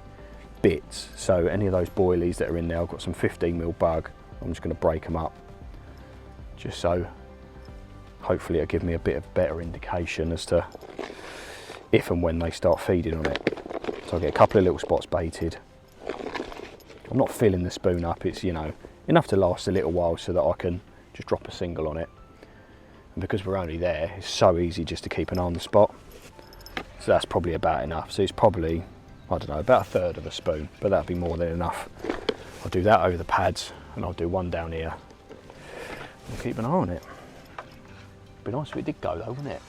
bits. So any of those boilies that are in there, I've got some 15mm bug. I'm just going to break them up, just so hopefully it'll give me a bit of better indication as to if and when they start feeding on it. So I'll get a couple of little spots baited. I'm not filling the spoon up, it's, you know, enough to last a little while so that I can just drop a single on it. And because we're only there, it's so easy just to keep an eye on the spot. So that's probably about enough. So it's probably, I don't know, about a third of a spoon, but that'll be more than enough. I'll do that over the pads and I'll do one down here. I'll keep an eye on it. Be nice if it did go though, wouldn't it?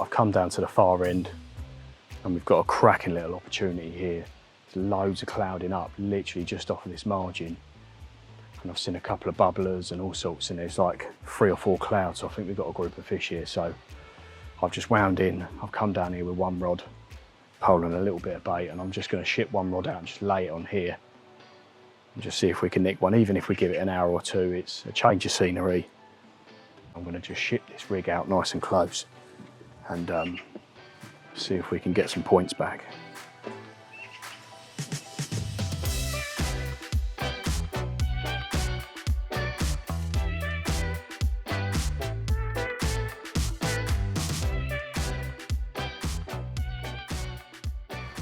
I've come down to the far end and we've got a cracking little opportunity here. There's loads of clouding up, literally just off of this margin. And I've seen a couple of bubblers and all sorts, and there's like 3 or 4 clouds, so I think we've got a group of fish here. So I've just wound in, I've come down here with one rod, pole and a little bit of bait, and I'm just going to ship one rod out and just lay it on here and just see if we can nick one. Even if we give it an hour or two, it's a change of scenery. I'm going to just ship this rig out nice and close and see if we can get some points back.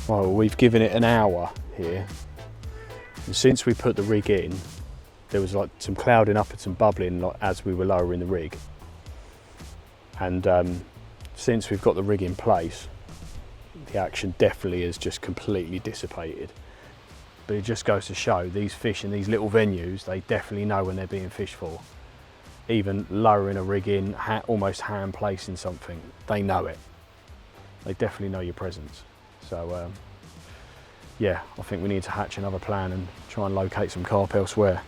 Well, we've given it an hour here, and since we put the rig in, there was like some clouding up and some bubbling like as we were lowering the rig, and since we've got the rig in place, the action definitely has just completely dissipated. But it just goes to show these fish in these little venues, they definitely know when they're being fished for. Even lowering a rig in, almost hand placing something, they know it. They definitely know your presence. So yeah, I think we need to hatch another plan and try and locate some carp elsewhere.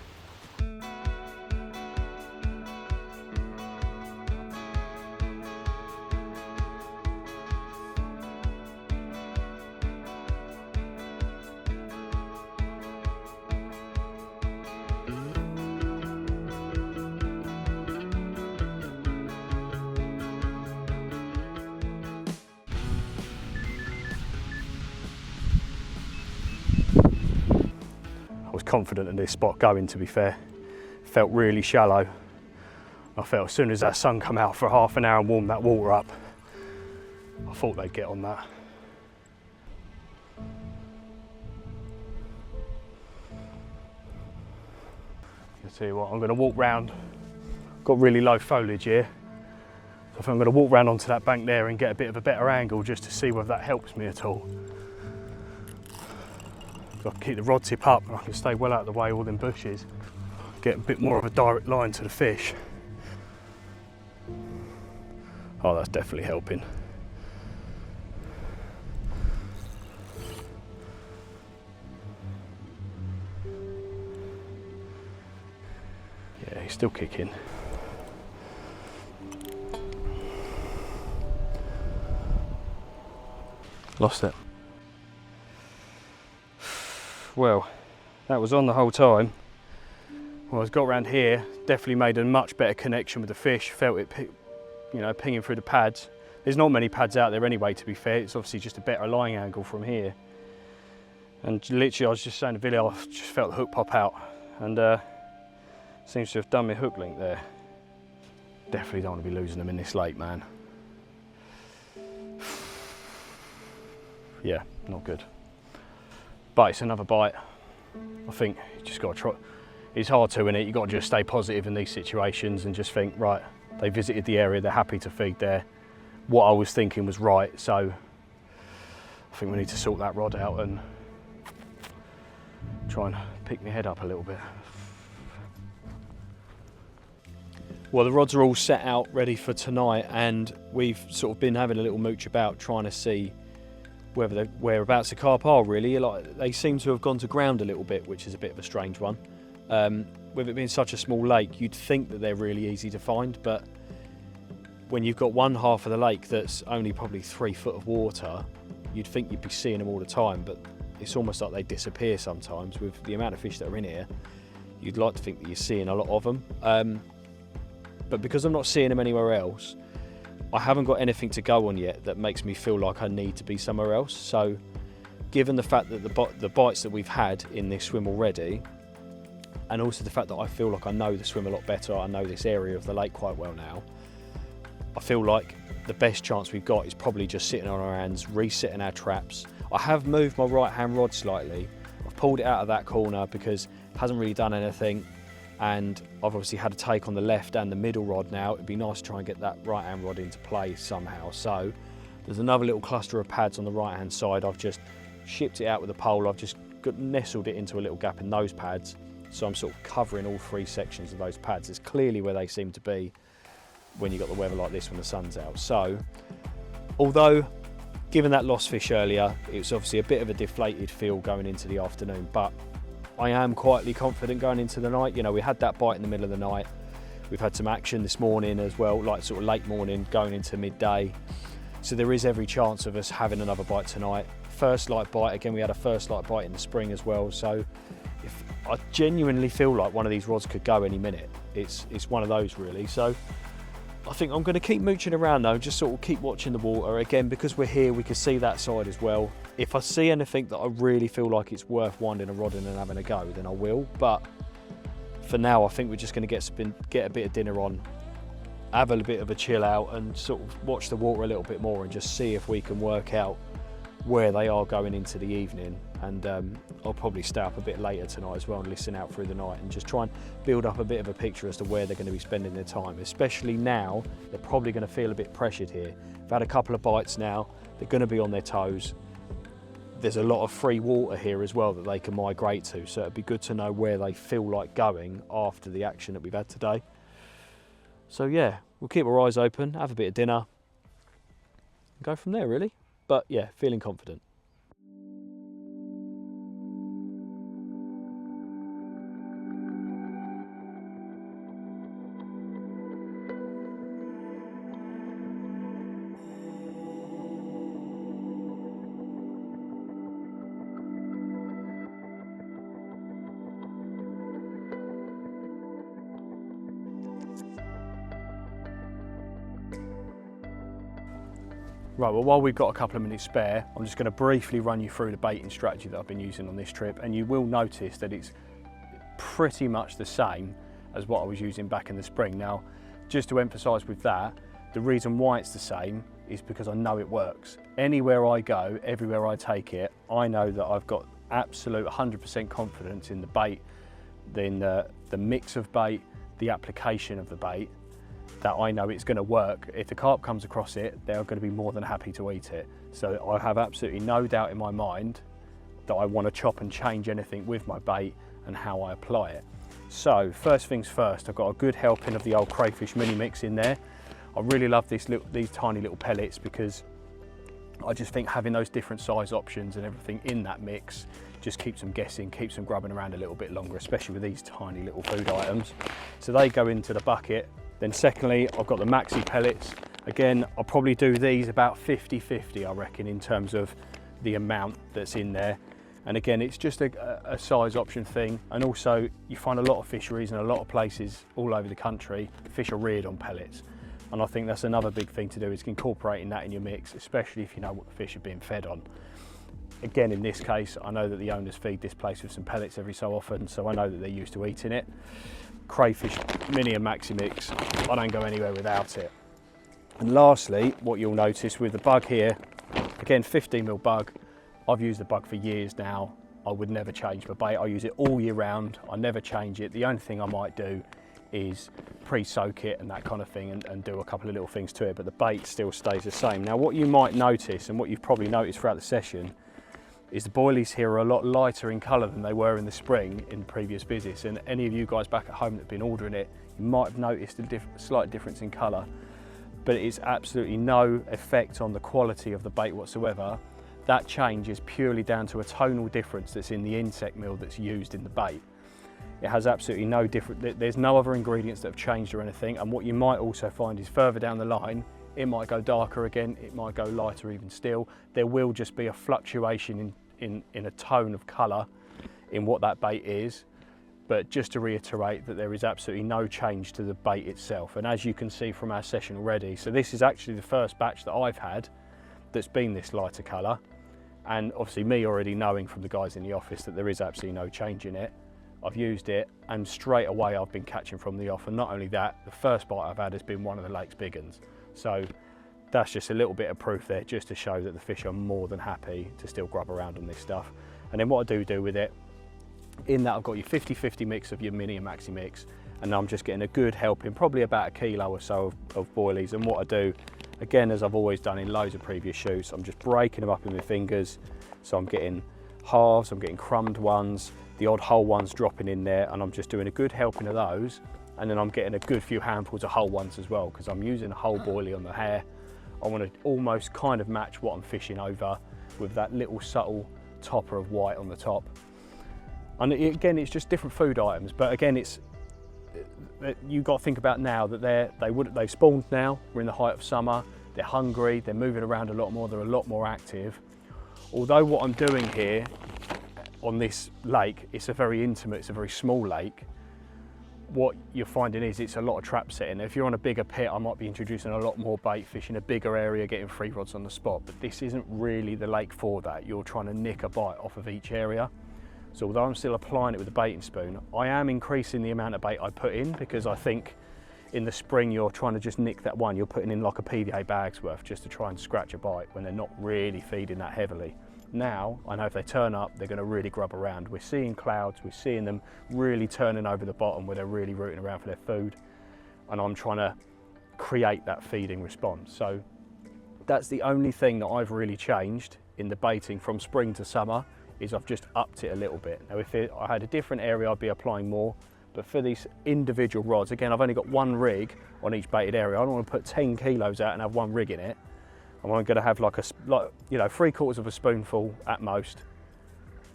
I was confident in this spot going, to be fair. Felt really shallow. I felt as soon as that sun come out for half an hour and warmed that water up, I thought they'd get on that. I'll tell you what, I'm going to walk round. Got really low foliage here. So I think I'm going to walk round onto that bank there and get a bit of a better angle just to see whether that helps me at all. I can keep the rod tip up and I can stay well out of the way of all them bushes. Get a bit more of a direct line to the fish. Oh, that's definitely helping. Yeah, he's still kicking. Lost it. Well, that was on the whole time. Well, I got around here, definitely made a much better connection with the fish, felt it, you know, pinging through the pads. There's not many pads out there anyway, to be fair. It's obviously just a better lying angle from here. And literally, I was just saying to Billy, I just felt the hook pop out, and seems to have done my hook link there. Definitely don't want to be losing them in this lake, man. Yeah, not good. But it's another bite. I think you just got to try. it's hard to, innit? You've got to just stay positive in these situations and just think, right, they visited the area, they're happy to feed there. What I was thinking was right, so I think we need to sort that rod out and try and pick my head up a little bit. Well, the rods are all set out ready for tonight, and we've sort of been having a little mooch about trying to see whereabouts the carp are really. Like, they seem to have gone to ground a little bit, which is a bit of a strange one. With it being such a small lake, you'd think that they're really easy to find, but when you've got one half of the lake that's only probably 3 foot of water, you'd think you'd be seeing them all the time, but it's almost like they disappear sometimes. With the amount of fish that are in here, you'd like to think that you're seeing a lot of them. But because I'm not seeing them anywhere else, I haven't got anything to go on yet that makes me feel like I need to be somewhere else. So given the fact that the bites that we've had in this swim already, and also the fact that I feel like I know the swim a lot better, I know this area of the lake quite well now, I feel like the best chance we've got is probably just sitting on our hands, resetting our traps. I have moved my right hand rod slightly. I've pulled it out of that corner because it hasn't really done anything, and I've obviously had a take on the left and the middle rod now. It'd be nice to try and get that right hand rod into play somehow. So there's another little cluster of pads on the right hand side. I've just shipped it out with a pole. I've just nestled it into a little gap in those pads, so I'm sort of covering all 3 sections of those pads. It's clearly where they seem to be when you've got the weather like this when the sun's out. So although given that lost fish earlier, it was obviously a bit of a deflated feel going into the afternoon, but I am quietly confident going into the night. You know, we had that bite in the middle of the night. We've had some action this morning as well, like sort of late morning going into midday. So there is every chance of us having another bite tonight. First light bite, again, we had a first light bite in the spring as well. So if I genuinely feel like one of these rods could go any minute. It's one of those really. So I think I'm going to keep mooching around though, just sort of keep watching the water. Again, because we're here, we can see that side as well. If I see anything that I really feel like it's worth winding a rod in and having a go, then I will. But for now, I think we're just going to get a bit of dinner on, have a bit of a chill out and sort of watch the water a little bit more and just see if we can work out where they are going into the evening. And I'll probably stay up a bit later tonight as well and listen out through the night and just try and build up a bit of a picture as to where they're going to be spending their time. Especially now, they're probably going to feel a bit pressured here. They've had a couple of bites now, they're going to be on their toes. There's a lot of free water here as well that they can migrate to, so it'd be good to know where they feel like going after the action that we've had today. So yeah, we'll keep our eyes open, have a bit of dinner, and go from there really. But yeah, feeling confident. Right, well, while we've got a couple of minutes spare, I'm just going to briefly run you through the baiting strategy that I've been using on this trip, and you will notice that it's pretty much the same as what I was using back in the spring. Now, just to emphasise with that, the reason why it's the same is because I know it works. Anywhere I go, everywhere I take it, I know that I've got absolute 100% confidence in the bait, in the mix of bait, the application of the bait, that I know it's going to work. If the carp comes across it, they're going to be more than happy to eat it. So I have absolutely no doubt in my mind that I want to chop and change anything with my bait and how I apply it. So first things first, I've got a good helping of the old crayfish mini mix in there. I really love these tiny little pellets because I just think having those different size options and everything in that mix just keeps them guessing, keeps them grubbing around a little bit longer, especially with these tiny little food items. So they go into the bucket. Then secondly, I've got the maxi pellets. Again, I'll probably do these about 50-50, I reckon, in terms of the amount that's in there. And again, it's just a size option thing. And also, you find a lot of fisheries and a lot of places all over the country, fish are reared on pellets. And I think that's another big thing to do, is incorporating that in your mix, especially if you know what the fish are being fed on. Again, in this case, I know that the owners feed this place with some pellets every so often, so I know that they're used to eating it. Crayfish mini and maxi mix, I don't go anywhere without it. And lastly, what you'll notice with the bug here, again 15mm bug, I've used the bug for years now. I would never change my bait. I use it all year round. I never change it. The only thing I might do is pre-soak it and that kind of thing, and do a couple of little things to it, but the bait still stays the same. Now what you might notice, and what you've probably noticed throughout the session, is the boilies here are a lot lighter in colour than they were in the spring in previous visits, and any of you guys back at home that have been ordering it, you might have noticed a slight difference in colour, but it's absolutely no effect on the quality of the bait whatsoever. That change is purely down to a tonal difference that's in the insect meal that's used in the bait. It has absolutely no different, there's no other ingredients that have changed or anything, and what you might also find is further down the line, it might go darker again, it might go lighter even still. There will just be a fluctuation in a tone of colour in what that bait is, but just to reiterate that there is absolutely no change to the bait itself. And as you can see from our session already, so this is actually the first batch that I've had that's been this lighter colour, and obviously me already knowing from the guys in the office that there is absolutely no change in it. I've used it and straight away I've been catching from the off, and not only that, the first bite I've had has been one of the lake's big uns. So that's just a little bit of proof there, just to show that the fish are more than happy to still grub around on this stuff. And then what I do with it, in that I've got your 50-50 mix of your mini and maxi mix, and I'm just getting a good helping, probably about a kilo or so of boilies. And what I do, again, as I've always done in loads of previous shoots, I'm just breaking them up in my fingers. So I'm getting halves, I'm getting crumbed ones, the odd whole ones dropping in there, and I'm just doing a good helping of those. And then I'm getting a good few handfuls of whole ones as well, because I'm using a whole boilie on the hair. I want to almost kind of match what I'm fishing over with that little subtle topper of white on the top. And again, it's just different food items, but again, it's you've got to think about now that they've spawned now, we're in the height of summer, they're hungry, they're moving around a lot more, they're a lot more active. Although what I'm doing here on this lake, it's a very intimate, it's a very small lake, what you're finding is it's a lot of trap setting. If you're on a bigger pit, I might be introducing a lot more bait, fishing a bigger area, getting free rods on the spot, but this isn't really the lake for that. You're trying to nick a bite off of each area. So although I'm still applying it with a baiting spoon, I am increasing the amount of bait I put in, because I think in the spring you're trying to just nick that one. You're putting in like a PVA bag's worth just to try and scratch a bite when they're not really feeding that heavily. Now, I know if they turn up, they're going to really grub around. We're seeing clouds, we're seeing them really turning over the bottom where they're really rooting around for their food. And I'm trying to create that feeding response. So that's the only thing that I've really changed in the baiting from spring to summer, is I've just upped it a little bit. Now if I had a different area, I'd be applying more, but for these individual rods, again, I've only got one rig on each baited area. I don't want to put 10 kilos out and have one rig in it. I'm going to have like 3/4 of a spoonful at most,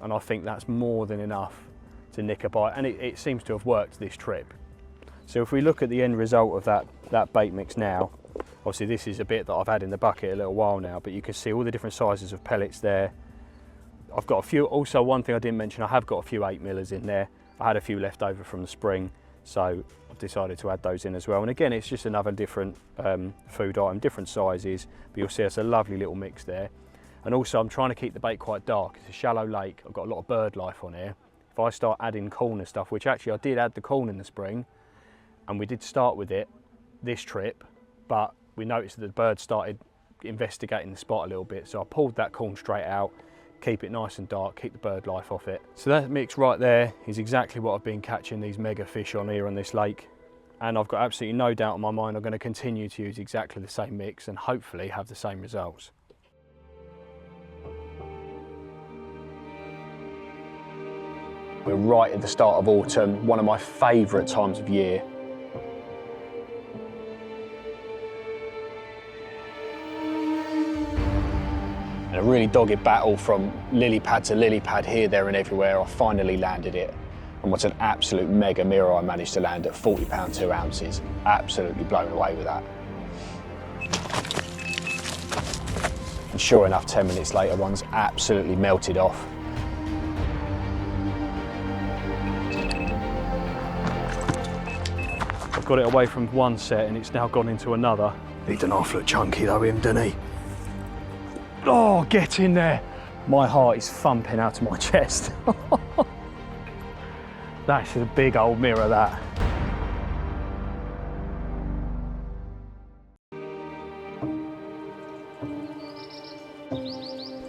and I think that's more than enough to nick a bite, and it seems to have worked this trip. So if we look at the end result of that bait mix now, obviously this is a bit that I've had in the bucket a little while now, but you can see all the different sizes of pellets there. I've got a few, also one thing I didn't mention, I have got a few 8mm in there. I had a few left over from the spring, so I've decided to add those in as well. And again, it's just another different food item, different sizes, but you'll see it's a lovely little mix there. And also I'm trying to keep the bait quite dark. It's a shallow lake, I've got a lot of bird life on here. If I start adding corn and stuff, which actually I did add the corn in the spring, and we did start with it this trip, but we noticed that the birds started investigating the spot a little bit, so I pulled that corn straight out, keep it nice and dark, keep the bird life off it. So that mix right there is exactly what I've been catching these mega fish on here on this lake, and I've got absolutely no doubt in my mind I'm going to continue to use exactly the same mix and hopefully have the same results. We're right at the start of autumn, one of my favourite times of year. A really dogged battle from lily pad to lily pad, here, there and everywhere. I finally landed it, and what's an absolute mega mirror I managed to land at 40 pound 2 ounces. Absolutely blown away with that. And sure enough, 10 minutes later, one's absolutely melted off. I've got it away from one set and it's now gone into another. He done half look chunky though, him, didn't he? Oh, get in there. My heart is thumping out of my chest. That's a big old mirror, that.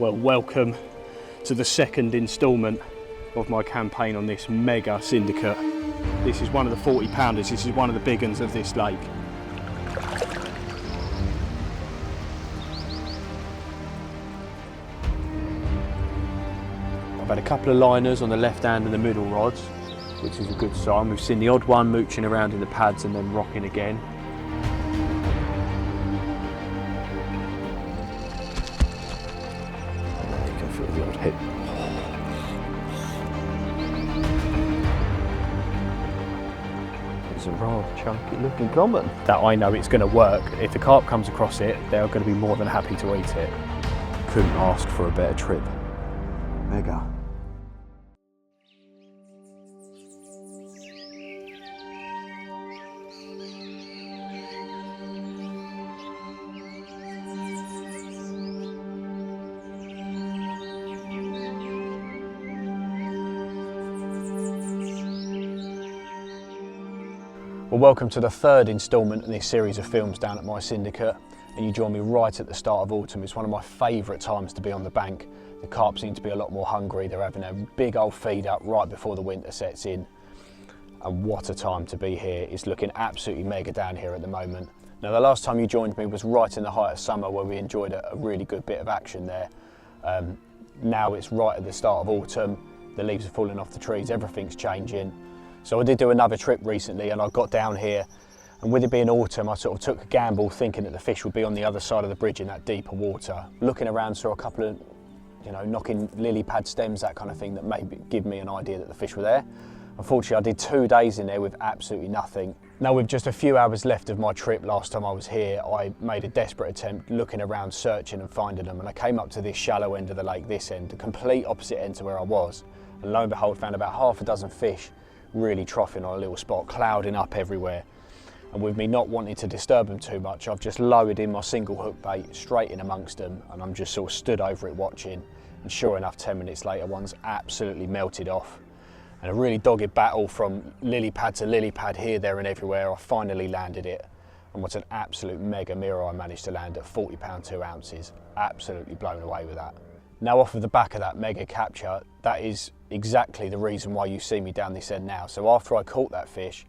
Well, welcome to the second instalment of my campaign on this mega syndicate. This is one of the 40 pounders, this is one of the big ones of this lake. I've had a couple of liners on the left hand and the middle rods, which is a good sign. We've seen the odd one mooching around in the pads and then rocking again. There you can feel the odd hit. It's a rather chunky looking common. That I know it's going to work. If the carp comes across it, they're going to be more than happy to eat it. Couldn't ask for a better trip. Mega. Well, welcome to the third instalment in this series of films down at my syndicate, and you join me right at the start of autumn. It's one of my favourite times to be on the bank. The carp seem to be a lot more hungry. They're having a big old feed up right before the winter sets in, and what a time to be here. It's looking absolutely mega down here at the moment. Now, the last time you joined me was right in the height of summer, where we enjoyed a really good bit of action there. Now it's right at the start of autumn. The leaves are falling off the trees, everything's changing. So I did do another trip recently, and I got down here, and with it being autumn, I sort of took a gamble thinking that the fish would be on the other side of the bridge in that deeper water. Looking around, saw a couple of, knocking lily pad stems, that kind of thing, that maybe give me an idea that the fish were there. Unfortunately, I did 2 days in there with absolutely nothing. Now, with just a few hours left of my trip last time I was here, I made a desperate attempt looking around, searching and finding them, and I came up to this shallow end of the lake, this end, the complete opposite end to where I was, and lo and behold, found about half a dozen fish really troughing on a little spot, clouding up everywhere. And with me not wanting to disturb them too much, I've just lowered in my single hook bait straight in amongst them, and I'm just sort of stood over it watching, and sure enough, 10 minutes later, one's absolutely melted off. And a really dogged battle from lily pad to lily pad, here, there and everywhere, I finally landed it. And what's an absolute mega mirror I managed to land at 40 pound 2 ounces. Absolutely blown away with that. Now, off of the back of that mega capture, that is exactly the reason why you see me down this end now. So after I caught that fish,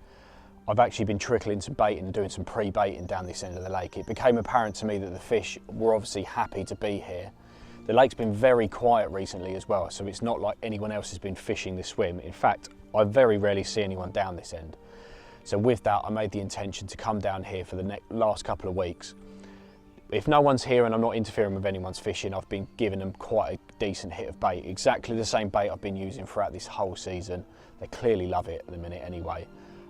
I've actually been trickling some baiting and doing some pre-baiting down this end of the lake. It became apparent to me that the fish were obviously happy to be here. The lake's been very quiet recently as well, so it's not like anyone else has been fishing this swim. In fact, I very rarely see anyone down this end. So with that, I made the intention to come down here for the last couple of weeks. If no one's here and I'm not interfering with anyone's fishing, I've been giving them quite a decent hit of bait. Exactly the same bait I've been using throughout this whole season. They clearly love it at the minute anyway.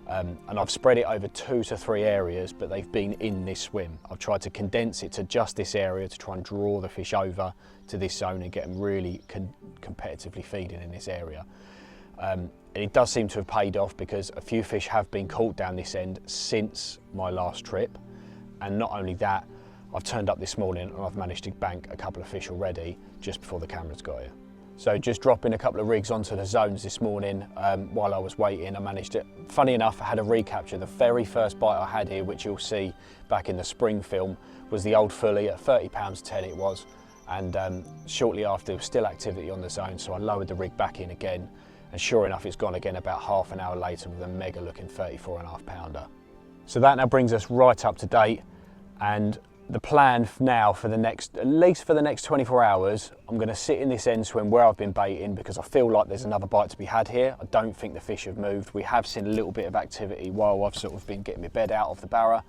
And I've spread it over 2 to 3 areas, but they've been in this swim. I've tried to condense it to just this area to try and draw the fish over to this zone and get them really competitively feeding in this area. And it does seem to have paid off, because a few fish have been caught down this end since my last trip. And not only that, I've turned up this morning and I've managed to bank a couple of fish already just before the cameras got here. So just dropping a couple of rigs onto the zones this morning while I was waiting, I managed to, funny enough, I had a recapture. The very first bite I had here, which you'll see back in the spring film, was the old fully at 30 pounds 10 it was. And shortly after, there was still activity on the zone, so I lowered the rig back in again. And sure enough, it's gone again about half an hour later with a mega looking 34.5 pounder. So that now brings us right up to date, and the plan now for the next, at least for the next 24 hours, I'm going to sit in this end swim where I've been baiting, because I feel like there's another bite to be had here. I don't think the fish have moved. We have seen a little bit of activity while I've sort of been getting my bed out of the barra.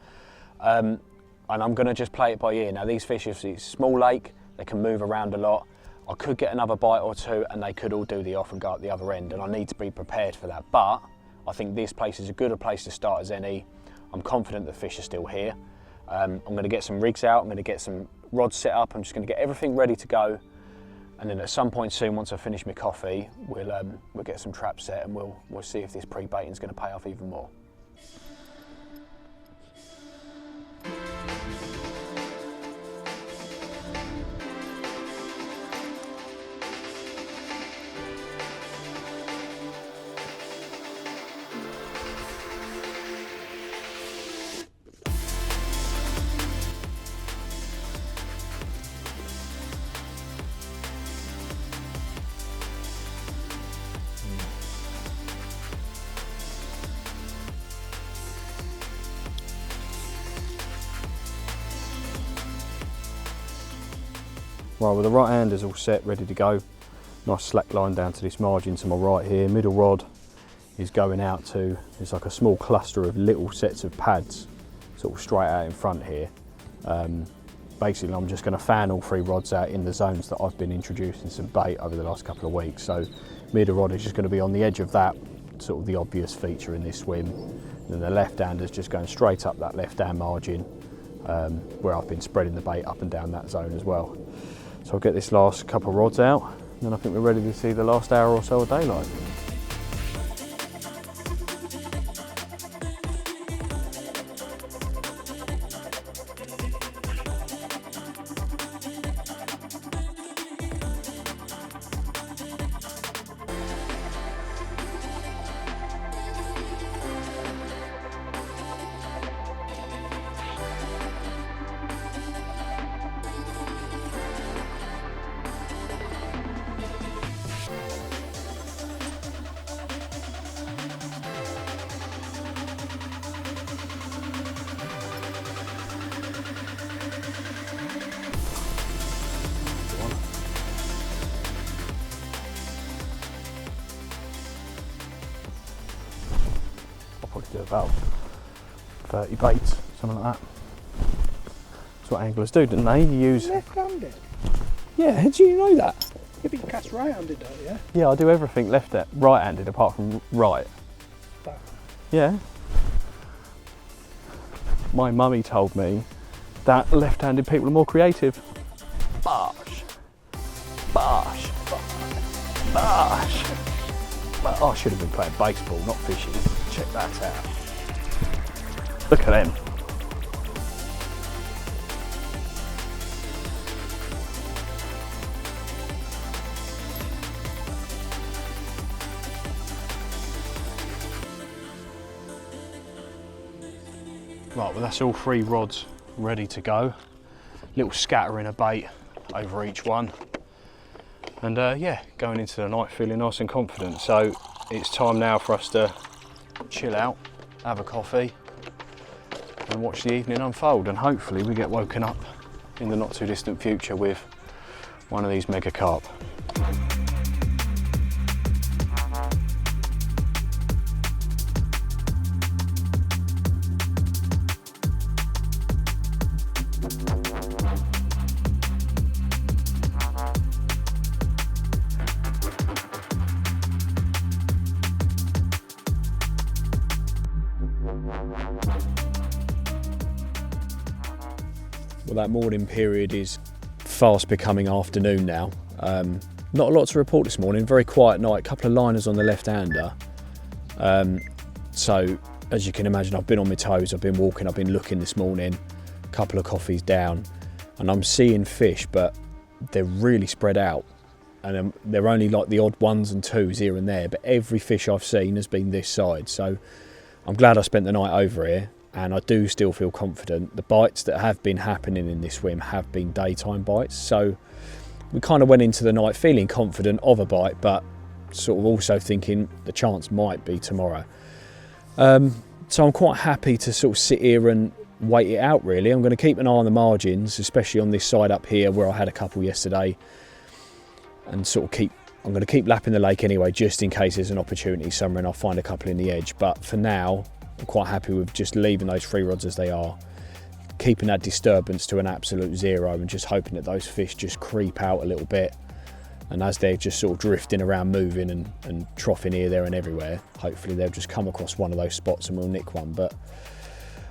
And I'm going to just play it by ear. Now, these fish, it's a small lake, they can move around a lot. I could get another bite or two and they could all do the off and go up the other end, and I need to be prepared for that. But I think this place is as good a place to start as any. I'm confident the fish are still here. I'm going to get some rigs out, I'm going to get some rods set up, I'm just going to get everything ready to go, and then at some point soon, once I finish my coffee, we'll get some traps set, and we'll see if this pre-baiting is going to pay off even more. Right, well the right hander's all set, ready to go. Nice slack line down to this margin to my right here. Middle rod is going out to, it's like a small cluster of little sets of pads, sort of straight out in front here. Basically I'm just going to fan all 3 rods out in the zones that I've been introducing some bait over the last couple of weeks. So middle rod is just going to be on the edge of that, sort of the obvious feature in this swim. And then the left hander's just going straight up that left hand margin, where I've been spreading the bait up and down that zone as well. So I'll get this last couple of rods out, and then I think we're ready to see the last hour or so of daylight. Do about 30 baits, something like that. That's what anglers do, don't they? You use left-handed. Yeah, how do you know that? You've been cast right-handed, don't you? Yeah, I do everything right-handed apart from right. That. Yeah. My mummy told me that left-handed people are more creative. Bosh. Bosh. Bosh. Oh, I should have been playing baseball, not fishing. Check that out. Look at them. Right, well that's all 3 rods ready to go. Little scattering of bait over each one. And yeah, going into the night feeling nice and confident. So it's time now for us to chill out, have a coffee and watch the evening unfold, and hopefully we get woken up in the not too distant future with one of these mega carp. Well, that morning period is fast becoming afternoon now. Not a lot to report this morning, very quiet night, a couple of liners on the left-hander. So as you can imagine, I've been on my toes, I've been walking, I've been looking this morning, a couple of coffees down, and I'm seeing fish, but they're really spread out. And they're only like the odd 1s and 2s here and there, but every fish I've seen has been this side. So I'm glad I spent the night over here. And I do still feel confident. The bites that have been happening in this swim have been daytime bites, so we kind of went into the night feeling confident of a bite, but sort of also thinking the chance might be tomorrow. So I'm quite happy to sort of sit here and wait it out really. I'm going to keep an eye on the margins, especially on this side up here where I had a couple yesterday, and sort of I'm going to keep lapping the lake anyway, just in case there's an opportunity somewhere and I'll find a couple in the edge. But for now, I'm quite happy with just leaving those 3 rods as they are, keeping that disturbance to an absolute 0 and just hoping that those fish just creep out a little bit. And as they're just sort of drifting around, moving and troughing here, there and everywhere, hopefully they'll just come across one of those spots and we'll nick one. But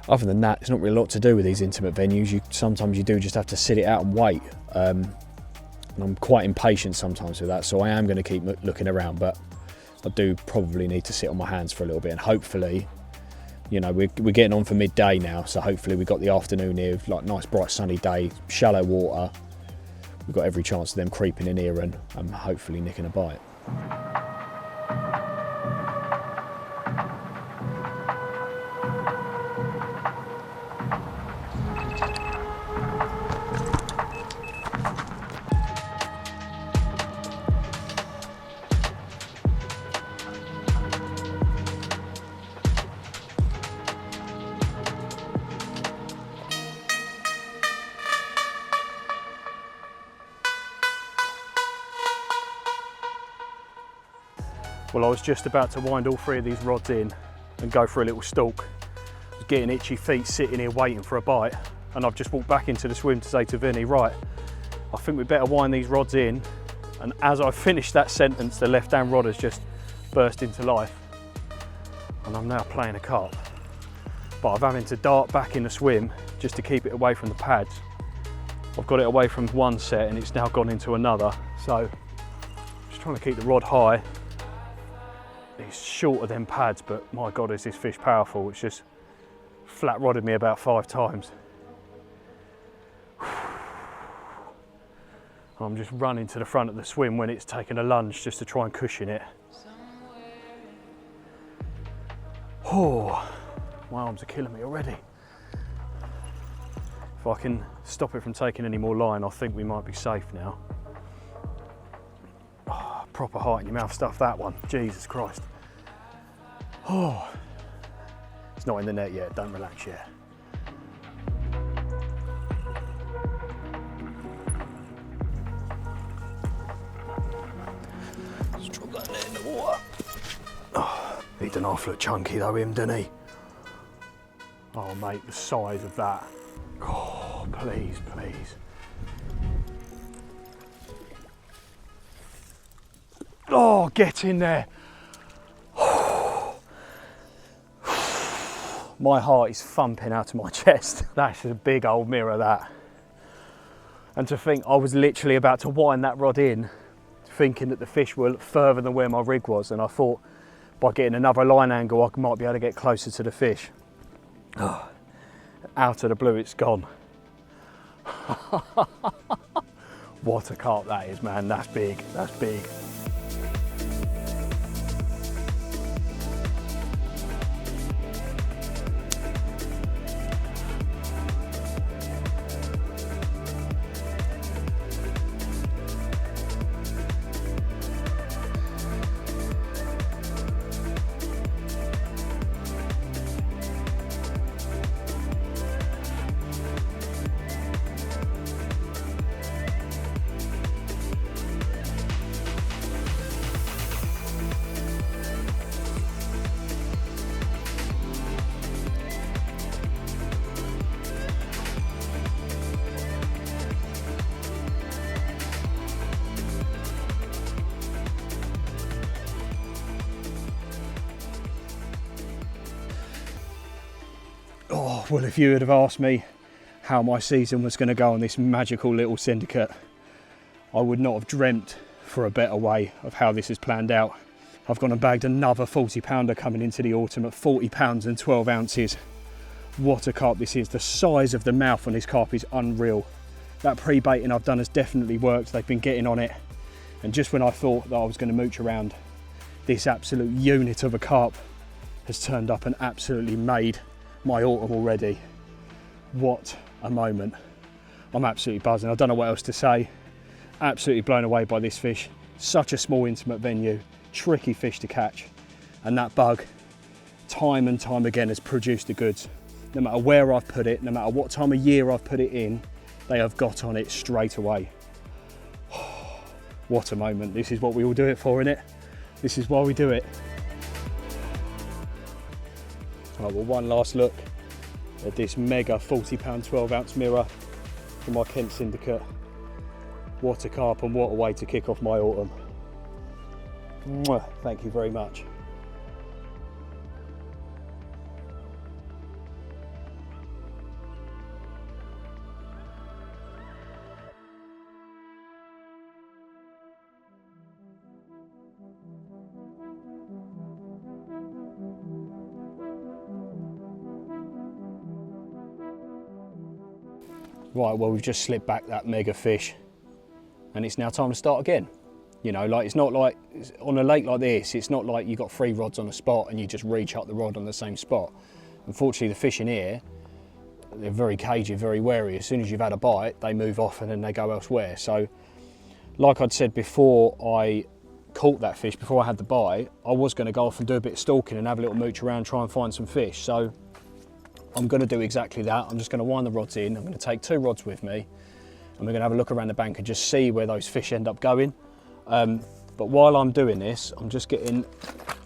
other than that, it's not really a lot to do with these intimate venues. Sometimes you do just have to sit it out and wait. And I'm quite impatient sometimes with that, so I am going to keep looking around, but I do probably need to sit on my hands for a little bit, and hopefully, you know, we're getting on for midday now, so hopefully we've got the afternoon here, like nice bright sunny day, shallow water. We've got every chance of them creeping in here and hopefully nicking a bite. Well, I was just about to wind all 3 of these rods in and go for a little stalk. I was getting itchy feet sitting here waiting for a bite, and I've just walked back into the swim to say to Vinny, right, I think we better wind these rods in. And as I finished that sentence, the left-hand rod has just burst into life. And I'm now playing a carp. But I'm having to dart back in the swim just to keep it away from the pads. I've got it away from one set and it's now gone into another. So just trying to keep the rod high. It's shorter than pads, but my God, is this fish powerful. It's just flat rodded me about 5 times. I'm just running to the front of the swim when it's taken a lunge just to try and cushion it. Oh, my arms are killing me already. If I can stop it from taking any more line, I think we might be safe now. Oh, proper heart in your mouth stuff, that one. Jesus Christ. Oh, it's not in the net yet, don't relax yet. Let's drop that net in the water. Oh, he done half look chunky though, him, didn't he? Oh mate, the size of that. Oh, please, please. Oh, get in there. My heart is thumping out of my chest. That's a big old mirror, that. And to think I was literally about to wind that rod in, thinking that the fish were further than where my rig was, and I thought by getting another line angle I might be able to get closer to the fish. Oh, out of the blue it's gone. What a carp that is, man. That's big, that's big. Oh, well, if you would have asked me how my season was going to go on this magical little syndicate, I would not have dreamt for a better way of how this is planned out. I've gone and bagged another 40 pounder coming into the autumn at 40 pounds and 12 ounces. What a carp this is. The size of the mouth on this carp is unreal. That pre-baiting I've done has definitely worked. They've been getting on it. And just when I thought that I was going to mooch around, this absolute unit of a carp has turned up and absolutely made my autumn already. What a moment. I'm absolutely buzzing. I don't know what else to say. Absolutely blown away by this fish. Such a small, intimate venue. Tricky fish to catch. And that bug, time and time again, has produced the goods. No matter where I've put it, no matter what time of year I've put it in, they have got on it straight away. What a moment. This is what we all do it for, innit? This is why we do it. Right, well, one last look at this mega 40 pound 12 ounce mirror from my Kent syndicate. What a carp and what a way to kick off my autumn. Mwah, thank you very much. Right, well, we've just slipped back that mega fish and it's now time to start again. You know, like, it's not like, on a lake like this, it's not like you've got 3 rods on a spot and you just rechuck the rod on the same spot. Unfortunately, the fish in here, they're very cagey, very wary. As soon as you've had a bite, they move off and then they go elsewhere. So, like I'd said before I caught that fish, before I had the bite, I was going to go off and do a bit of stalking and have a little mooch around, try and find some fish. So I'm going to do exactly that. I'm just going to wind the rods in. I'm going to take 2 rods with me and we're going to have a look around the bank and just see where those fish end up going. But while I'm doing this, I'm just getting,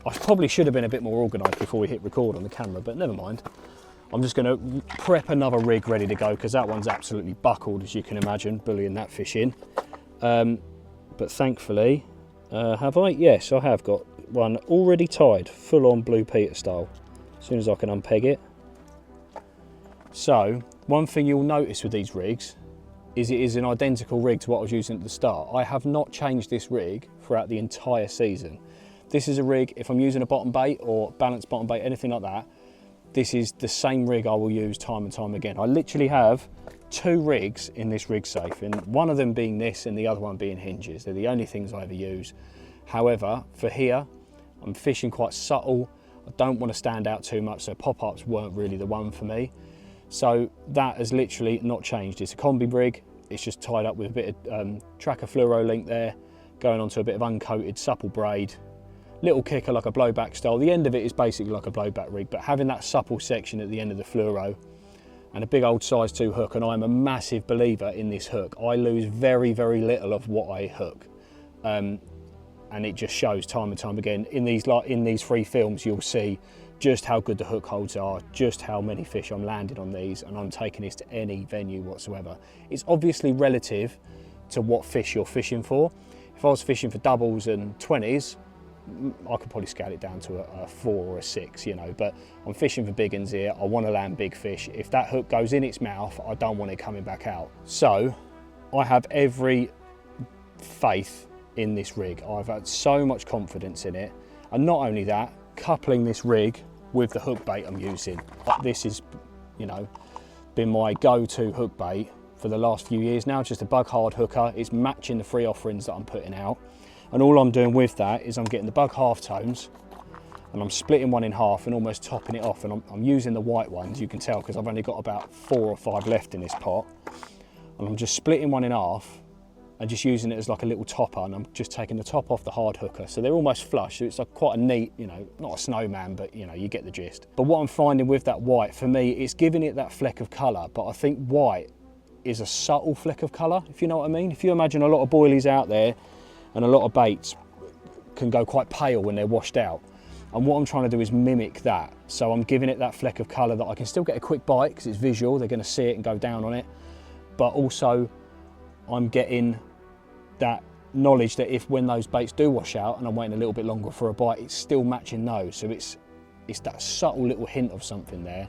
I probably should have been a bit more organised before we hit record on the camera, but never mind. I'm just going to prep another rig ready to go because that one's absolutely buckled, as you can imagine, bullying that fish in. But thankfully, have I? Yes, I have got one already tied, full on Blue Peter style, as soon as I can unpeg it. So, one thing you'll notice with these rigs is it is an identical rig to what I was using at the start. I have not changed this rig throughout the entire season. This is a rig, if I'm using a bottom bait or balanced bottom bait, anything like that, this is the same rig I will use time and time again. I literally have 2 rigs in this rig safe, and one of them being this and the other one being hinges. They're the only things I ever use. However, for here, I'm fishing quite subtle. I don't want to stand out too much, so pop-ups weren't really the one for me. So that has literally not changed. It's a combi rig. It's just tied up with a bit of tracker fluoro link there, going onto a bit of uncoated supple braid. Little kicker like a blowback style. The end of it is basically like a blowback rig, but having that supple section at the end of the fluoro and a big old size 2 hook, and I'm a massive believer in this hook. I lose very, very little of what I hook. And it just shows time and time again. In these 3 films, you'll see just how good the hook holds are, just how many fish I'm landing on these, and I'm taking this to any venue whatsoever. It's obviously relative to what fish you're fishing for. If I was fishing for doubles and 20s, I could probably scale it down to a 4 or a 6, you know, but I'm fishing for big uns here. I want to land big fish. If that hook goes in its mouth, I don't want it coming back out. So I have every faith in this rig. I've had so much confidence in it. And not only that, coupling this rig with the hook bait I'm using. This is, you know, been my go-to hook bait for the last few years now, just a bug hard hooker. It's matching the free offerings that I'm putting out. And all I'm doing with that is I'm getting the bug half tones and I'm splitting one in half and almost topping it off. And I'm using the white ones, you can tell, because I've only got about 4 or 5 left in this pot. And I'm just splitting one in half and just using it as like a little topper, and I'm just taking the top off the hard hooker. So they're almost flush, so it's like quite a neat, you know, not a snowman, but you know, you get the gist. But what I'm finding with that white, for me, it's giving it that fleck of colour, but I think white is a subtle fleck of colour, if you know what I mean. If you imagine a lot of boilies out there, and a lot of baits can go quite pale when they're washed out. And what I'm trying to do is mimic that. So I'm giving it that fleck of colour that I can still get a quick bite because it's visual, they're gonna see it and go down on it. But also I'm getting that knowledge that if when those baits do wash out and I'm waiting a little bit longer for a bite, it's still matching those. So it's that subtle little hint of something there.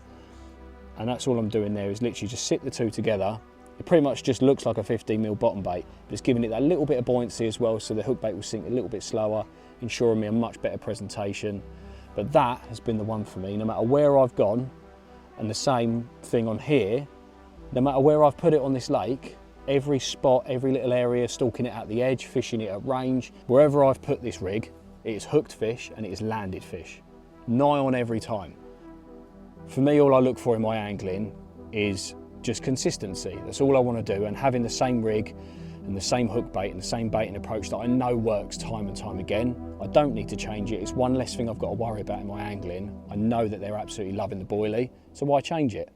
And that's all I'm doing there is literally just sit the 2 together. It pretty much just looks like a 15mm bottom bait, but it's giving it that little bit of buoyancy as well, so the hook bait will sink a little bit slower, ensuring me a much better presentation. But that has been the one for me, no matter where I've gone, and the same thing on here, no matter where I've put it on this lake, every spot, every little area, stalking it at the edge, fishing it at range, wherever I've put this rig, it is hooked fish and it is landed fish, nigh on every time. For me, all I look for in my angling is just consistency. That's all I want to do, and having the same rig and the same hook bait and the same baiting approach that I know works time and time again. I don't need to change it. It's one less thing I've got to worry about in my angling. I know that they're absolutely loving the boilie, so why change it?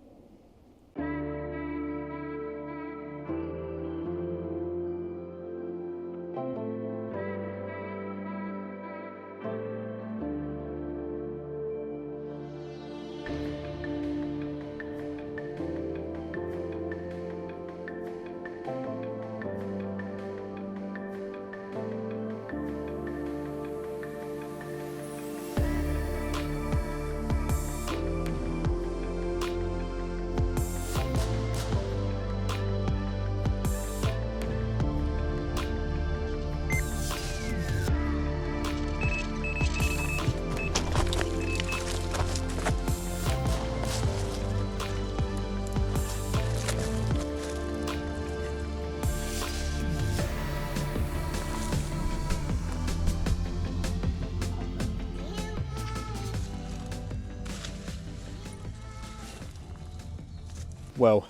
Well,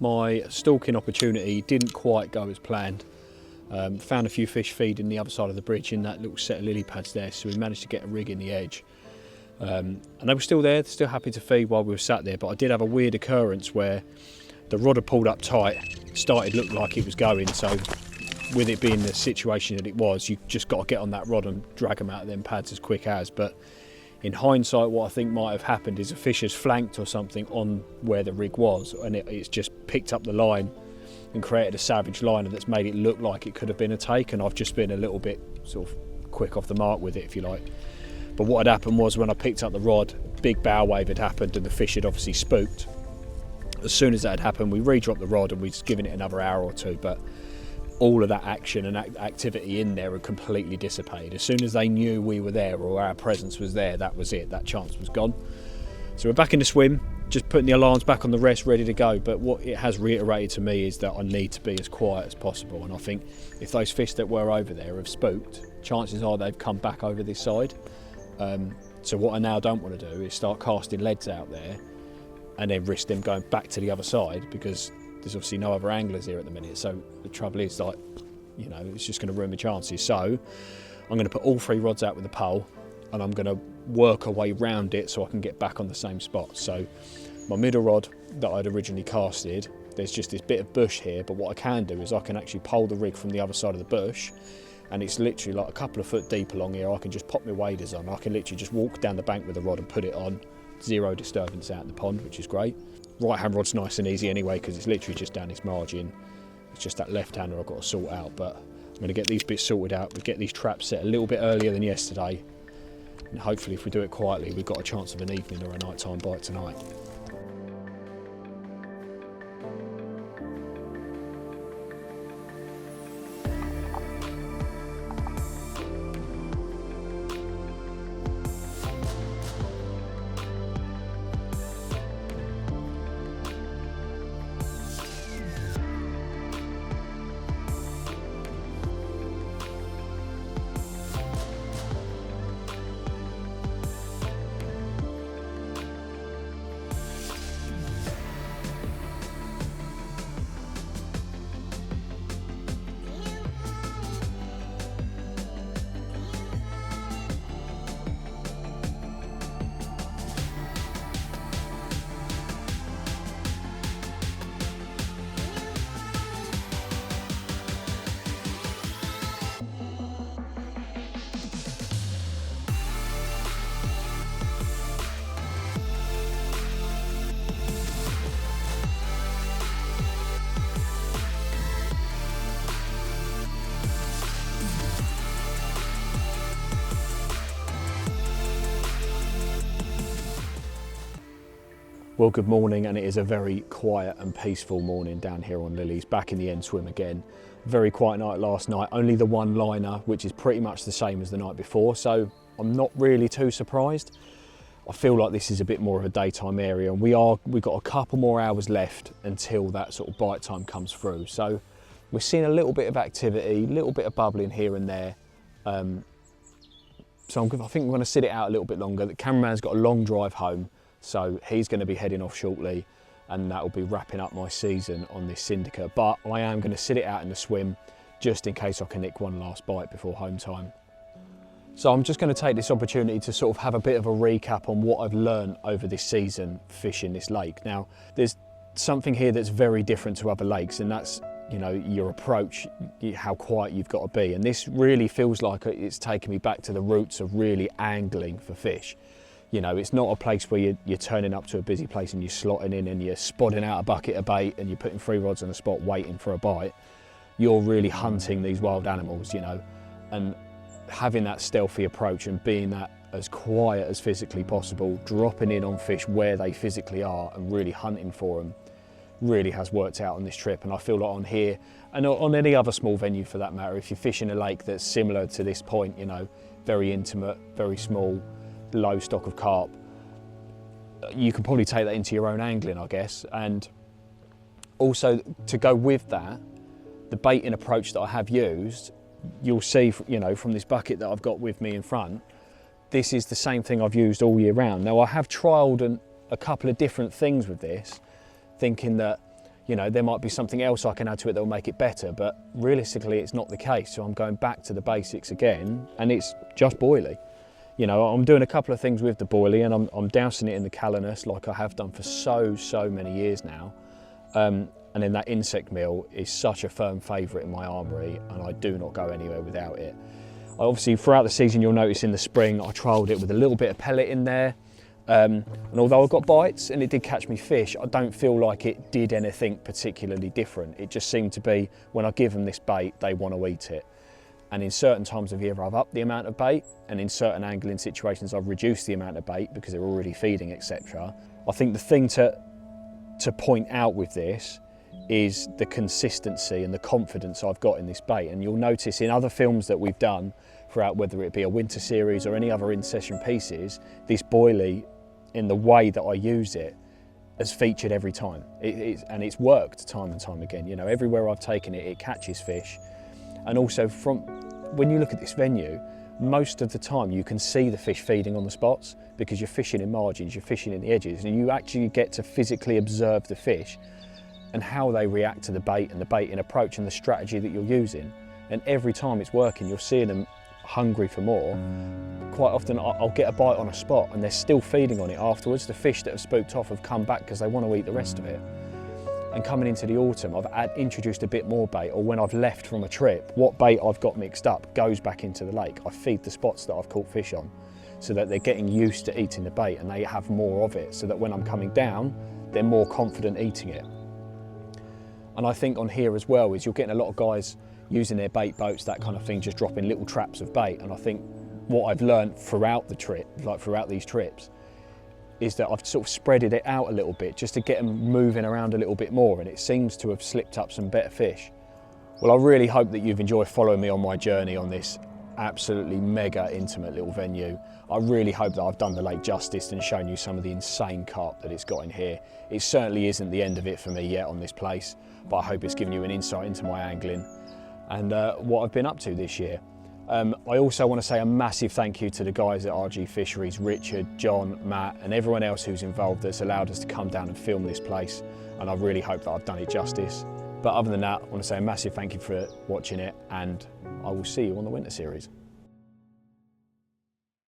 my stalking opportunity didn't quite go as planned. Found a few fish feeding the other side of the bridge in that little set of lily pads there, so we managed to get a rig in the edge. And they were still there, still happy to feed while we were sat there, but I did have a weird occurrence where the rod had pulled up tight, started looked like it was going, so with it being the situation that it was, you just got to get on that rod and drag them out of them pads as quick as. But in hindsight, what I think might have happened is a fish has flanked or something on where the rig was, and it's just picked up the line and created a savage liner that's made it look like it could have been a take, and I've just been a little bit sort of quick off the mark with it, if you like. But what had happened was, when I picked up the rod, big bow wave had happened and the fish had obviously spooked. As soon as that had happened, we re-dropped the rod and we'd given it another hour or two, but all of that action and activity in there had completely dissipated. As soon as they knew we were there or our presence was there, that was it, that chance was gone. So we're back in the swim, just putting the alarms back on the rest, ready to go. But what it has reiterated to me is that I need to be as quiet as possible, and I think if those fish that were over there have spooked, chances are they've come back over this side. So what I now don't want to do is start casting leads out there and then risk them going back to the other side, because there's obviously no other anglers here at the minute. So the trouble is, like, you know, it's just going to ruin my chances. So I'm going to put all 3 rods out with the pole, and I'm going to work a way round it so I can get back on the same spot. So my middle rod that I'd originally casted, there's just this bit of bush here, but what I can do is I can actually pole the rig from the other side of the bush, and it's literally like a couple of foot deep along here. I can just pop my waders on, I can literally just walk down the bank with the rod and put it on. Zero disturbance out in the pond, which is great. Right hand rod's nice and easy anyway, because it's literally just down this margin. It's just that left hander I've got to sort out, but I'm going to get these bits sorted out. We'll get these traps set a little bit earlier than yesterday, and hopefully if we do it quietly, we've got a chance of an evening or a nighttime bite tonight. Well, good morning, and it is a very quiet and peaceful morning down here on Lilies, back in the end swim again. Very quiet night last night, only the one liner, which is pretty much the same as the night before, so I'm not really too surprised. I feel like this is a bit more of a daytime area, and we've got a couple more hours left until that sort of bite time comes through. So we're seeing a little bit of activity, a little bit of bubbling here and there. So I think we're going to sit it out a little bit longer. The cameraman's got a long drive home, so he's going to be heading off shortly, and that will be wrapping up my season on this syndicate. But I am going to sit it out in the swim just in case I can nick one last bite before home time. So I'm just going to take this opportunity to sort of have a bit of a recap on what I've learned over this season fishing this lake. Now, there's something here that's very different to other lakes, and that's, you know, your approach, how quiet you've got to be. And this really feels like it's taken me back to the roots of really angling for fish. You know, it's not a place where you're turning up to a busy place and you're slotting in and you're spotting out a bucket of bait and you're putting 3 rods on the spot waiting for a bite. You're really hunting these wild animals, you know, and having that stealthy approach and being that as quiet as physically possible, dropping in on fish where they physically are and really hunting for them, really has worked out on this trip. And I feel like on here, and on any other small venue for that matter, if you're fishing a lake that's similar to this point, you know, very intimate, very small, low stock of carp, you can probably take that into your own angling, I guess. And also, to go with that, the baiting approach that I have used, you'll see, you know, from this bucket that I've got with me in front, this is the same thing I've used all year round. Now, I have trialled a couple of different things with this, thinking that, you know, there might be something else I can add to it that will make it better, but realistically it's not the case. So I'm going back to the basics again, and it's just boilie. You know, I'm doing a couple of things with the boilie, and I'm dousing it in the Calanus like I have done for so many years now. And then that insect meal is such a firm favourite in my armoury, and I do not go anywhere without it. Obviously, throughout the season, you'll notice in the spring, I trialled it with a little bit of pellet in there. And although I got bites and it did catch me fish, I don't feel like it did anything particularly different. It just seemed to be, when I give them this bait, they want to eat it. And in certain times of year, I've upped the amount of bait, and in certain angling situations, I've reduced the amount of bait because they're already feeding, etc. I think the thing to point out with this is the consistency and the confidence I've got in this bait. And you'll notice in other films that we've done throughout, whether it be a winter series or any other in-session pieces, this boilie, in the way that I use it, has featured every time. And it's worked time and time again. You know, everywhere I've taken it, it catches fish. And also, when you look at this venue, most of the time you can see the fish feeding on the spots, because you're fishing in margins, you're fishing in the edges, and you actually get to physically observe the fish and how they react to the bait and the baiting approach and the strategy that you're using. And every time it's working, you're seeing them hungry for more. Quite often I'll get a bite on a spot and they're still feeding on it afterwards. The fish that have spooked off have come back because they want to eat the rest of it. And coming into the autumn, I've introduced a bit more bait, or when I've left from a trip, what bait I've got mixed up goes back into the lake. I feed the spots that I've caught fish on, so that they're getting used to eating the bait and they have more of it, so that when I'm coming down, they're more confident eating it. And I think on here as well is you're getting a lot of guys using their bait boats, that kind of thing, just dropping little traps of bait. And I think what I've learned throughout the trip, like throughout these trips, is that I've sort of spreaded it out a little bit just to get them moving around a little bit more, and it seems to have slipped up some better fish. Well, I really hope that you've enjoyed following me on my journey on this absolutely mega intimate little venue. I really hope that I've done the lake justice and shown you some of the insane carp that it's got in here. It certainly isn't the end of it for me yet on this place, but I hope it's given you an insight into my angling and what I've been up to this year. I also want to say a massive thank you to the guys at RG Fisheries, Richard, John, Matt, and everyone else who's involved that's allowed us to come down and film this place, and I really hope that I've done it justice. But other than that, I want to say a massive thank you for watching it, and I will see you on the winter series.